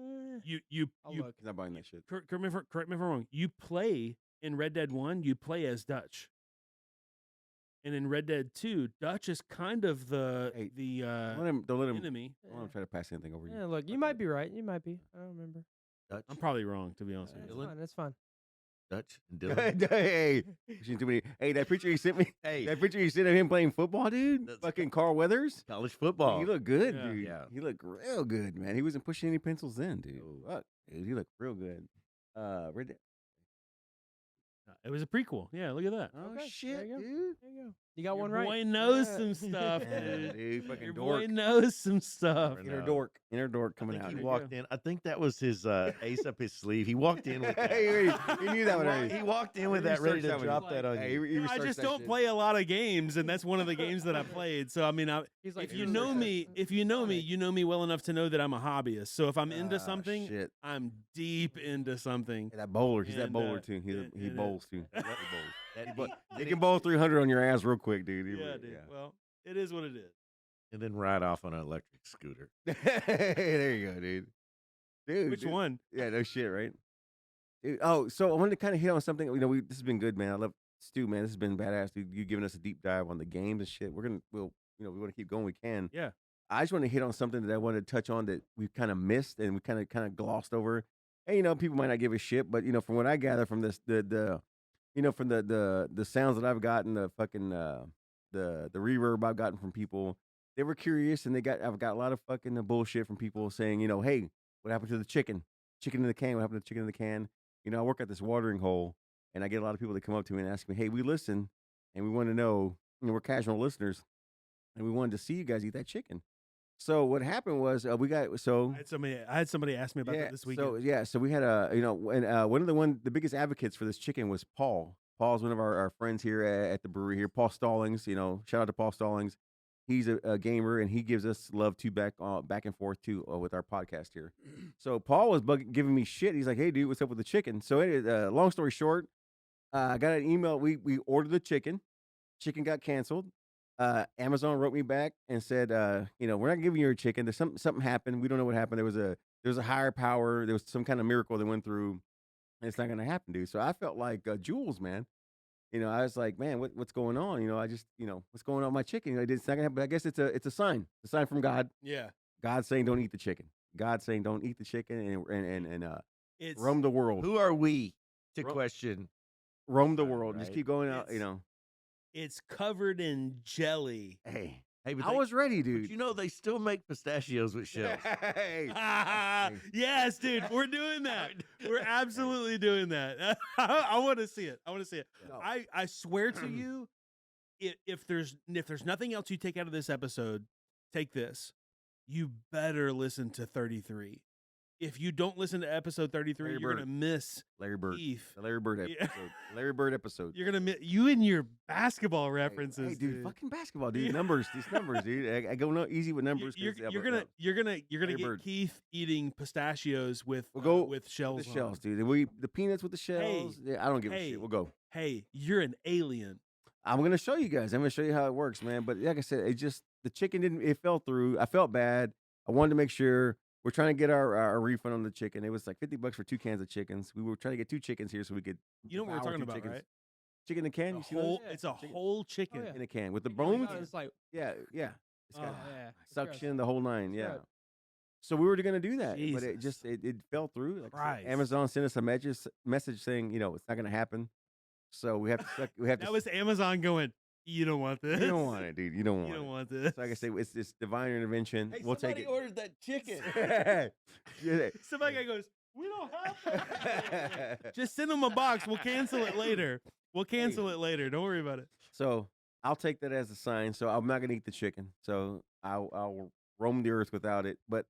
You I'll look. He's not buying that shit. correct me if I'm wrong. You play in Red Dead 1, you play as Dutch. And in Red Dead 2, Dutch is kind of the Don't let him enemy. Don't let him try to pass anything over you. Yeah, look, you might be right. You might be. I don't remember. Dutch, I'm probably wrong, to be honest with That's you. Dylan? fine. That's fine. Dutch, and Dylan. Hey, you've seen too many. Hey, that picture you sent me. Hey, That picture you sent of him playing football, dude. That's Fucking Carl Weathers. college He football. looked good, Yeah. dude. Yeah. He looked real good, man. He wasn't pushing any pencils then, dude. No. Fuck, dude. He looked real good. Red Dead. It was a prequel. Yeah, look at that. Oh Okay, shit, there you go. dude. There you go. You got Your one right. boy knows Yeah. some stuff, Yeah, dude. dude. Fucking Your dork. boy knows some stuff. Never Inner know. dork. Inner dork coming I out. think he There you walked go. in. I think that was his ace up his sleeve. He walked in with that. Hey, he knew that one He already. walked in with He that, ready researched to that one. drop that on Hey, you. he I researched just that don't shit. play a lot of games, and that's one of the games that I played. So I mean, He's like, if you "Who's know this?" me, you know me well enough to know that I'm a hobbyist. So if I'm into Ah, something, shit. I'm deep into something. Hey, that bowler. He's that And, bowler too. He and, bowls too. That- He can bowl 300 on your ass real quick, dude. He Yeah, really- dude. Well, it is what it is. and then ride off on an electric scooter. Hey, there you go, dude. Dude, Which dude. one? Yeah, no shit, right? Dude, oh, so I wanted to kind of hit on something. You know, this has been good, man. I love Stu, man. This has been badass, dude. You giving us a deep dive on the games and shit. We want to keep going. We can. Yeah. I just want to hit on something that I wanted to touch on that we kind of missed and we kind of glossed over. And people might not give a shit, but from what I gather from this, from the sounds that I've gotten, the fucking the reverb I've gotten from people, they were curious and I've got a lot of fucking bullshit from people saying, hey, what happened to the chicken? Chicken in the can? What happened to the chicken in the can? I work at this watering hole, and I get a lot of people that come up to me and ask me, hey, we listen, and we want to know, we're casual listeners, and we wanted to see you guys eat that chicken. So what happened was I had somebody ask me about that this weekend. So we had one of the biggest advocates for this chicken was Paul. Paul's one of our friends here at the brewery here. Paul Stallings, shout out to Paul Stallings. He's a gamer and he gives us love too back and forth too with our podcast here. So Paul was giving me shit. He's like, "Hey dude, what's up with the chicken?" So long story short, I got an email. We ordered the chicken. Chicken got canceled. Amazon wrote me back and said, we're not giving you your chicken. There's something happened. We don't know what happened. There was a higher power. There was some kind of miracle that went through. And it's not gonna happen, dude. So I felt like Jules, man. I was like, man, what's going on? I just, what's going on with my chicken? It's not gonna happen. But I guess it's a sign. A sign from God. Yeah. God saying don't eat the chicken. God saying don't eat the chicken and It's roam the world. Who are we to Ro- question? Roam the world. Just Right. keep going out, It's covered in jelly. Hey, Hey, but I was ready, But dude. they still make pistachios with shells. Hey. Yes, dude, we're doing that. We're absolutely doing that. I want to see it. No. I swear to you, if there's nothing else you take out of this episode, take this. You better listen to 33. If you don't listen to episode 33, Larry you're Bird. gonna miss Larry Bird. Keith. The Larry Bird Yeah. episode. Larry Bird episode. You're gonna miss you and your basketball references, Hey, dude, fucking basketball, dude. Numbers, these numbers, dude. I go no easy with numbers. You're 'cause gonna Larry get Bird. Keith eating pistachios with We'll go with shells. the on shells, them. dude. The peanuts with the shells. Yeah, I don't give a hey. shit. We'll go. Hey, you're an alien. I'm gonna show you guys. I'm gonna show you how it works, man. But like I said, the chicken it fell through. I felt bad. I wanted to make sure. We're trying to get our refund on the chicken. It was like $50 for 2 cans of chickens. We were trying to get 2 chickens here so we could. You know what we're devour talking 2 about, chickens. right? Chicken in a can. A You see those? whole, Yeah, it's a chicken. whole chicken. Oh, yeah. In a can with the Oh, bones. it's like Yeah. It's got yeah, suction, the whole nine. Yeah. right. So we were gonna do that, but Jesus. it just it fell through. Like I said, Christ. Amazon sent us a message saying it's not gonna happen. So we have to That was Amazon going, You don't want this. You don't want it, dude. You don't want You it. don't want this. So like I say, it's divine intervention. Hey, we'll take somebody it. ordered that chicken. Yeah. Somebody goes, we don't have that. Just send them a box. We'll cancel it later. We'll cancel it later. Don't worry about it. So I'll take that as a sign. So I'm not gonna eat the chicken. So I'll roam the earth without it. But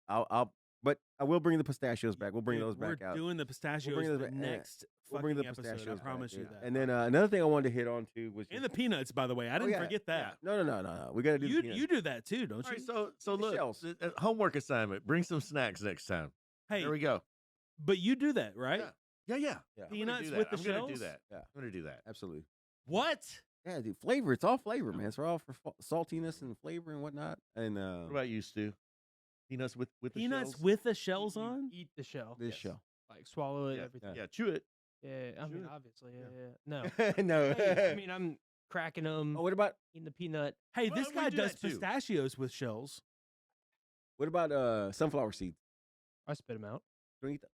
but I will bring the pistachios back. We'll bring Dude, those back we're out. doing the pistachios those the back- next We'll bring fucking the episode. I pistachios back, promise you dude. that. And then another thing I wanted to hit on too was And the peanuts, by the way. I didn't yeah, forget that. No. We gotta do the You peanuts. you do that too, don't All you? right, so The look, shells. homework assignment. Bring some snacks next time. Hey, There we go. but you do that, right? Yeah. Yeah. I'm gonna Peanuts do that. with the I'm gonna do shells? that. Yeah. I'm gonna do that. Absolutely. What? Yeah, dude. Flavor. It's all flavor, man. It's all for saltiness and flavor and whatnot. And What about you, Stu? Peanuts with the Peanuts shells? with the shells You on? Eat the shell. this Yes. shell. Like swallow it. Yeah, Everything. yeah, chew it. Yeah. I mean, Sure. obviously. Yeah. No. No. Hey, I mean, I'm cracking them. Oh, what about Eating the peanut. Hey, Well, this we guy do does that too. pistachios with shells. sunflower seeds? I spit them out. Don't eat the,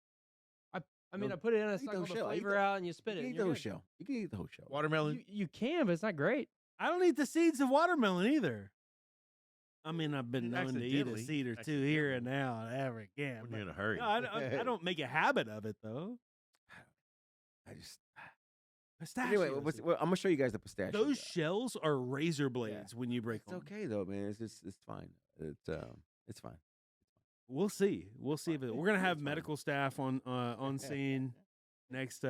I mean, No, I put it in, I eat suck the all the shell, eat flavor the- out, and you spit you it. can and eat you're the whole good. shell. You can eat the whole shell. Watermelon. You can, but it's not great. I don't eat the seeds of watermelon either. I mean, I've been known to eat a Accidentally. seed or two here and now, ever again. When but- you're in a hurry. No, I don't make a habit of it though. I just Pistachios. anyway. I'm gonna show you guys the pistachios. Those shells are razor blades when you break It's them. okay though, man. It's fine. It's fine. We'll see. We'll see if it, we're gonna have It's fine. medical staff on scene next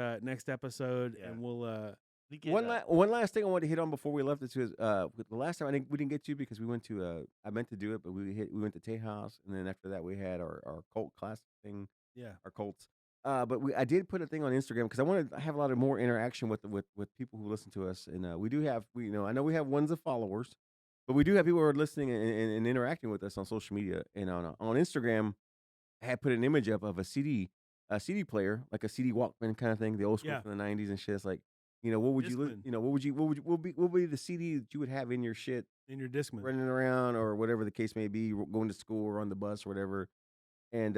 episode, Yeah. and we'll You get, One last thing I wanted to hit on before we left this was the last time we didn't get to because we went to I meant to do it, but we went to Tejas, and then after that we had our cult class thing, yeah. our cults. But I did put a thing on Instagram because I wanted to have a lot of more interaction with people who listen to us, and we do have I know we have ones of followers, but we do have people who are listening and interacting with us on social media and on Instagram. I had put an image up of a CD player, like a CD Walkman kind of thing, the old school Yeah. from the '90s and shit. It's like, what would Discman. what would be the CD that you would have in your shit In your Discman. running around or whatever the case may be, going to school or on the bus or whatever, and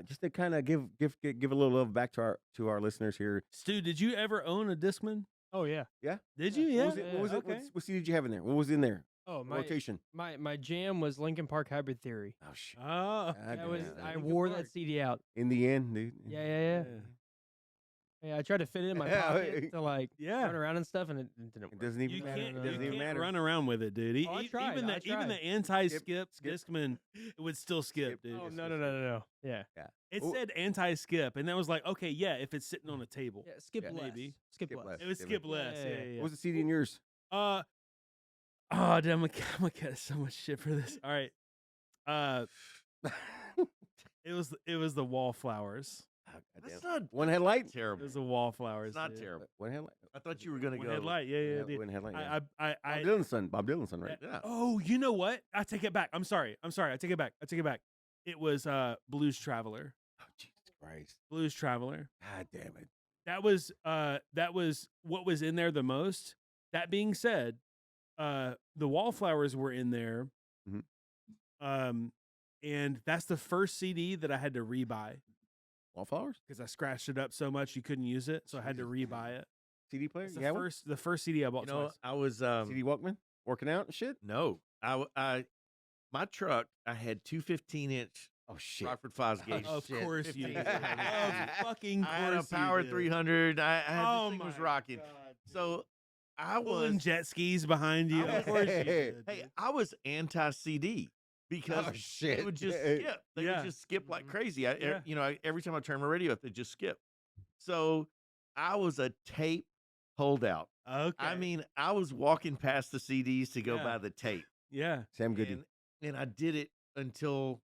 just to kind of give a little love back to our listeners here. Stu, did you ever own a Discman? Oh yeah. Did you? Yeah. What was it? Okay. What CD did you have in there? What was in there? Oh my. Rotation. My jam was Linkin Park Hybrid Theory. Oh shit! Oh. That was I Linkin wore Park. that CD out. In the end, dude. Yeah. Yeah, I tried to fit it in my Yeah, pocket to like Yeah. run around and stuff, and it didn't work. It doesn't even You matter. can't, It doesn't you even can't matter. run around with it, dude. Oh, I tried, Even I the even tried. the anti-skip Skip. Discman, it would still skip, dude. Oh no. Yeah. It Oh. said anti-skip, and that was like, okay, yeah, if it's sitting on a table, Yeah. Skip Yeah. less. Maybe. Skip Skip less. less. it would Skip skip it. less. Yeah, Yeah, yeah, yeah. What was the CD in yours? Oh, dude, I'm gonna get so much shit for this. All right. It was the Wallflowers. That's not One headlight. It terrible. was the Wallflowers. It's not dude. terrible. One headlight. I thought you were gonna One go. headlight. Yeah, dude. One headlight. Yeah. I Bob Dylan's son. Bob Dylan's son, right? Yeah. Oh, you know what? I take it back. I'm sorry. I take it back. It was Blues Traveler. Oh Jesus Christ! Blues Traveler. God damn it! That was what was in there the most. That being said, the Wallflowers were in there. Mhm. And that's the first CD that I had to rebuy Wallflowers. because I scratched it up so much you couldn't use it, so I had to Jesus. rebuy it. CD player. It's You have one? the first CD I bought. You know, twice. I was CD Walkman. Working out and shit. no, I my truck. I had two 15-inch Oh shit! Rockford Fosgate. Of shit. course you 15 did. inch. Of fucking I had a course you Power did. 300. I had Oh this thing was my rocking. God, So I pulling was jet skis behind you. I Of course you Hey, did. hey, dude. I was anti CD because Oh, they shit. would just skip. They Yeah. would just skip like Mhm. crazy. Yeah. Every time I turn my radio up, they just skip. So I was a tape holdout. Okay. I mean, I was walking past the CDs to go Yeah. buy the tape, yeah. Sam Goody. and I did it until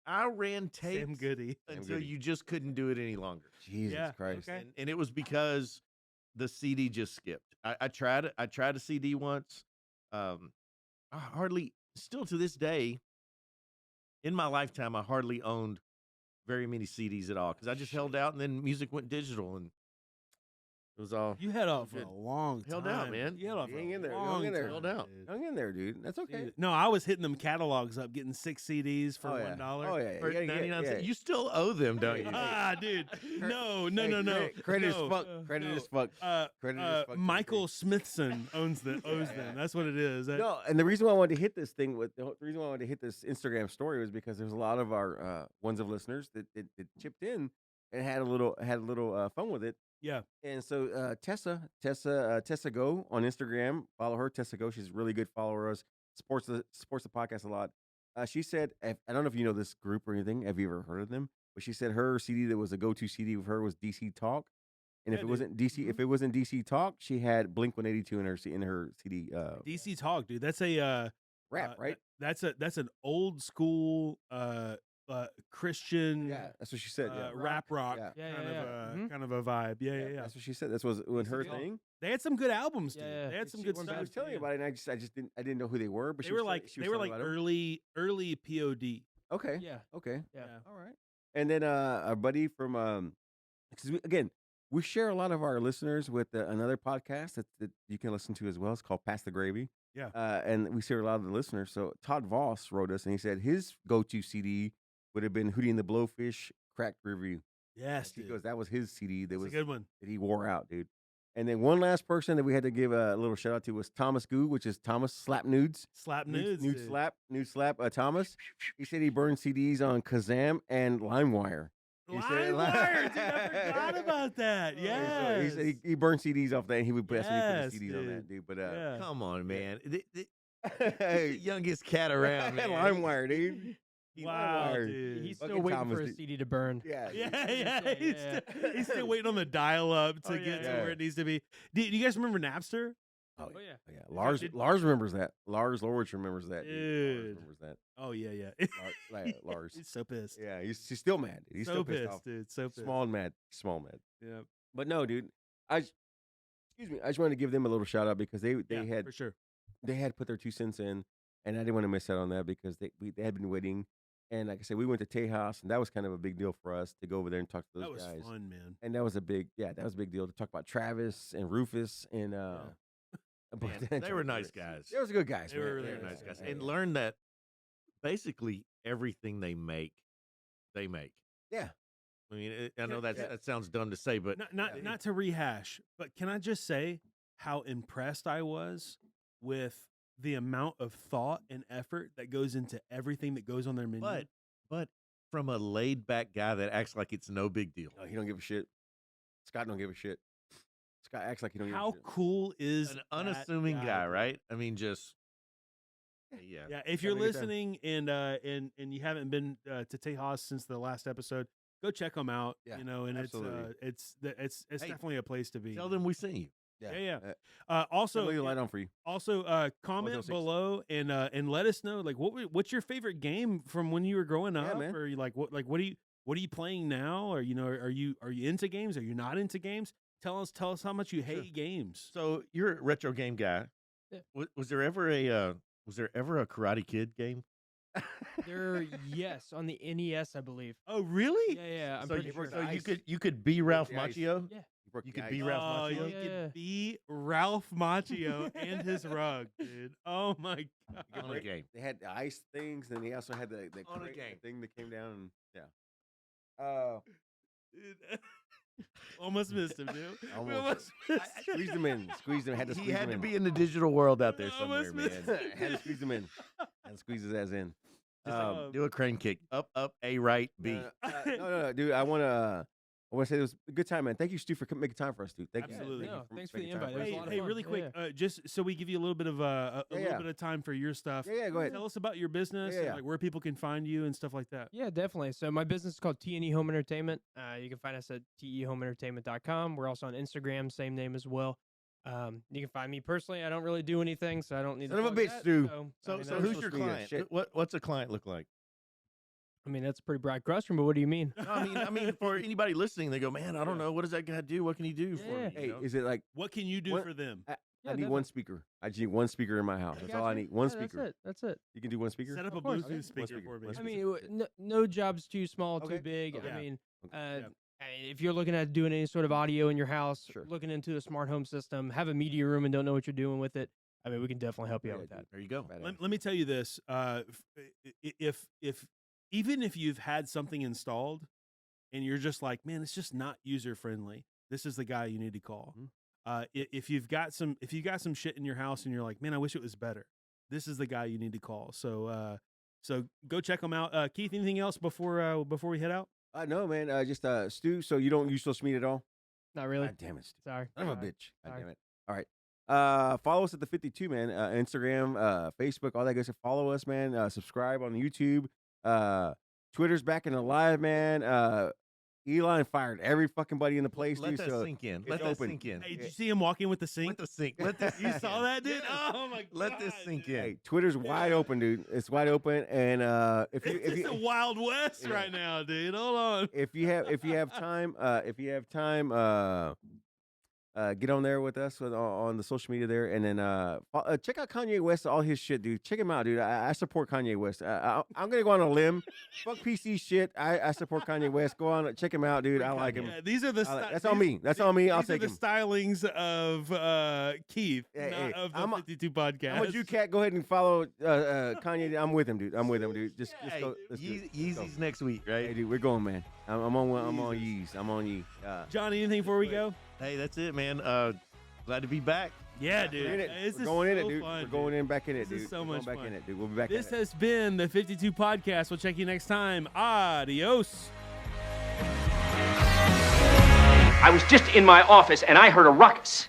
I ran tapes Sam Goody. until Goody. you just couldn't do it any longer. Jesus Yeah, Christ! okay. And it was because the CD just skipped. I tried it. I tried a CD once. I hardly, still to this day, in my lifetime, I hardly owned very many CDs at all because I just held out, and then music went digital, and was all You had off for good. a long time. Held out, man. You had off for Hang a in there, hang long in there. time, Held out. dude. Hang in there, dude. That's okay. Dude, no, I was hitting them catalogs up, getting 6 CDs for Oh, yeah. $1. Oh yeah, for you gotta get- 99 yeah. cents. You still owe them, don't you? Ah, dude. No. Credit no. as fuck. Credit no. as fuck. Credit as fuck to the Michael thing. Smithson owes them. That's what it is. No, and the reason why I wanted to hit this thing the reason why I wanted to hit this Instagram story was because there's a lot of our ones of listeners that chipped in and had a little fun with it. Yeah. And so Tessa Go on Instagram, follow her. Tessa Go, she's a really good follower of us. Supports the podcast a lot. She said, I don't know if you know this group or anything. Have you ever heard of them? But she said her CD that was a go-to CD with her was DC Talk. And if Yeah, it dude. wasn't DC, if it wasn't DC Talk, she had Blink 182 in her CD. DC Talk, dude. That's a Rap, right? That's an old school Christian Yeah, that's what she said. Yeah, rap rock Yeah. Yeah, kind yeah, of yeah. kind of a vibe. Yeah. That's what she said. That was when her deal. thing. They had some good albums, dude. Yeah, They had she some good went I stuff. was telling you yeah. about it, and I just didn't know who they were. But They she were was like telling- she was telling about 'em. early POD. Okay. Yeah. Okay. Yeah. All right. And then our buddy from because we share a lot of our listeners with another podcast that you can listen to as well. It's called Pass the Gravy. Yeah. And we share a lot of the listeners. So Todd Voss wrote us, and he said his go-to CD would have been Hootie and the Blowfish Cracked Review. Yes, He dude. goes, that was his CD. That That's was a good one. that he wore out, dude. And then one last person that we had to give a little shout out to was Thomas Goo, which is Thomas Slap Nudes. Slap nudes. Nude dude. slap. Thomas. He said he burned CDs on Kazam and LimeWire. He said- LimeWire, dude. I forgot about that. So Yeah. he said he burned CDs off that, and he would put Yes, CDs on that, dude. But Yeah. Come on, man. The hey, youngest cat around, man. LimeWire, dude. Wow, LimeWire. dude. He's still Fucking waiting Thomas, for a dude. CD to burn. Yeah, Yeah. Yeah. He's still waiting on the dial up to Oh, get yeah, to yeah. where it needs to be. Do you guys remember Napster? Oh, Oh yeah. yeah. Lars Did- remembers that. Lars Lorich remembers that. Dude. Lars remembers that. Oh yeah. Lars. He's so pissed. Yeah, he's still mad. Dude. He's so still pissed off. dude. So pissed. Small mad. Yeah. But no, dude. Excuse me. I just wanted to give them a little shout out because they Yeah, had for sure. they had put their 2 cents in, and I didn't want to miss out on that because they had been waiting. And like I said, we went to Tejas, and that was kind of a big deal for us to go over there and talk to those That was guys. fun, man. And that was a big deal to talk about Travis and Rufus and Man, they were nice guys. They were good guys. They were man. really They're Yeah, nice guys. Yeah, And yeah. learn that basically everything they make, they make. Yeah. I mean, I know Yeah. that sounds dumb to say, but Not to rehash, but can I just say how impressed I was with the amount of thought and effort that goes into everything that goes on their menu? but from a laid back guy that acts like it's no big deal. No, he don't give a shit. Scott don't give a shit. Scott acts like he don't give How a shit. cool is An that unassuming guy, dude? right? I mean, just yeah. Yeah, if Having you're a good time. listening and you haven't been to Tejas since the last episode, go check them out. Yeah, You know, and absolutely. it's Hey, definitely a place to be. Tell them we seen you. Yeah. So Also, leave a light on for you. Also, comment 06. below and let us know like what's your favorite game from when you were growing Yeah, up, man. or you what are you playing now, or are you into games? Are you not into games? Tell us how much you hate games. So you're a retro game guy. Yeah. Was there ever a Karate Kid game? Yes, on the NES, I believe. Oh, really? Yeah, I'm so pretty you, sure. so you ice. could be Ralph the ice. Macchio. Yeah. broke You the could be ice. Ralph Oh, Macchio. you Yeah. could be Ralph Macchio and his rug, dude. Oh my god. On a game. They had the ice things, and they also had the On a crate game. thing that came down. And, yeah. Dude. Almost missed him, dude. We Almost. almost missed him. Squeezed them in. Squeezed them. Had to He squeeze had them to in. be in the digital world out there I somewhere, almost man. missed Had to squeeze them in. Had to squeeze his ass in. Just Um, do a crane kick. Up, A, right, B. No, dude. I want to say it was a good time, man. Thank you, Stu, for making time for us, dude. Thank Absolutely. you. No, thanks for the making time invite. It was us. a lot of Hey, fun. really quick, Yeah. just so we give you a little bit of a Yeah, little yeah. bit of time for your stuff. Yeah, go ahead. Tell us about your business, Yeah, and, yeah. like where people can find you and stuff like that. Yeah, definitely. So my business is called T&E Home Entertainment. You can find us at tehomeentertainment.com. We're also on Instagram, same name as well. You can find me personally. I don't really do anything, so I don't need Son to of a plug bitch, that. Stu. So, I mean, so that's- who's social your media client? shit. What's a client look like? I mean, that's a pretty broad question, but what do you mean? No, I mean, for anybody listening, they go, man, I don't know, what does that guy do? What can he do for me? Yeah. Hey, You know? is it like What can you do What- for them? I Yeah, need definitely. one speaker? I just need one speaker in my house. That's all I Gotcha. need. One Yeah, speaker. That's it. You can do one speaker. Set up a Of course. Bluetooth Okay. One speaker speaker, for me. one I speaker. mean, no job's too small, Okay. too big. Okay. I mean, Okay. Yeah. if you're looking at doing any sort of audio in your house, Sure. looking into a smart home system, have a media room and don't know what you're doing with it, I mean, we can definitely help you out Yeah, with that. There you go. Badass. Let me tell you this: if even if you've had something installed and you're just like, man, it's just not user friendly, this is the guy you need to call. If you've got some shit in your house and you're like, man, I wish it was better, this is the guy you need to call. So go check them out. Keith, anything else before we head out? No, man. Just Stu. So you don't use social media at all? Not really. God damn it, Stu. Sorry. I'm a Sorry. bitch. God Sorry. damn it. All right. Follow us at the 52, man. Instagram, Facebook, all that good stuff. Follow us, man. Subscribe on YouTube. Twitter's back in the live, man. Elon fired every fucking buddy in the place, Let dude. that So sink in. it's Let that open. sink in. Hey, did you see him walking with the sink? Let the sink. Let this. You saw that, dude? Oh my god! Let this sink in. Hey, Twitter's wide open, dude. It's wide open, and if It's you a Wild West right now, dude. Hold on. if you have time, get on there with us on the social media there, and then check out Kanye West, all his shit, dude. Check him out, dude. I support Kanye West. I'm gonna go on a limb. Fuck PC shit. I support Kanye West. Go on, check him out, dude. I like him. Yeah, these are the. That's on me. That's on me. I'll take the him. stylings of Keith, Hey, not of the I'm a- 52 podcast. I'm a Jew cat. Go ahead and follow Kanye. I'm with him, dude. I'm with him, dude. Just Hey, go. Let's do it. Let's go. Yeezy's next week, right? Hey, dude, we're going, man. I'm on Yeez. I'm on Yee. Johnny, anything before we go? Hey, that's it, man. Glad to be back. Yeah, We're dude. in it. This We're is going in it, so dude. fun, We're going in back in it, This dude. is so We're much going back fun. in it, dude. We'll be back. This in it. has been the 52 podcast. We'll check you next time. Adios. I was just in my office and I heard a ruckus.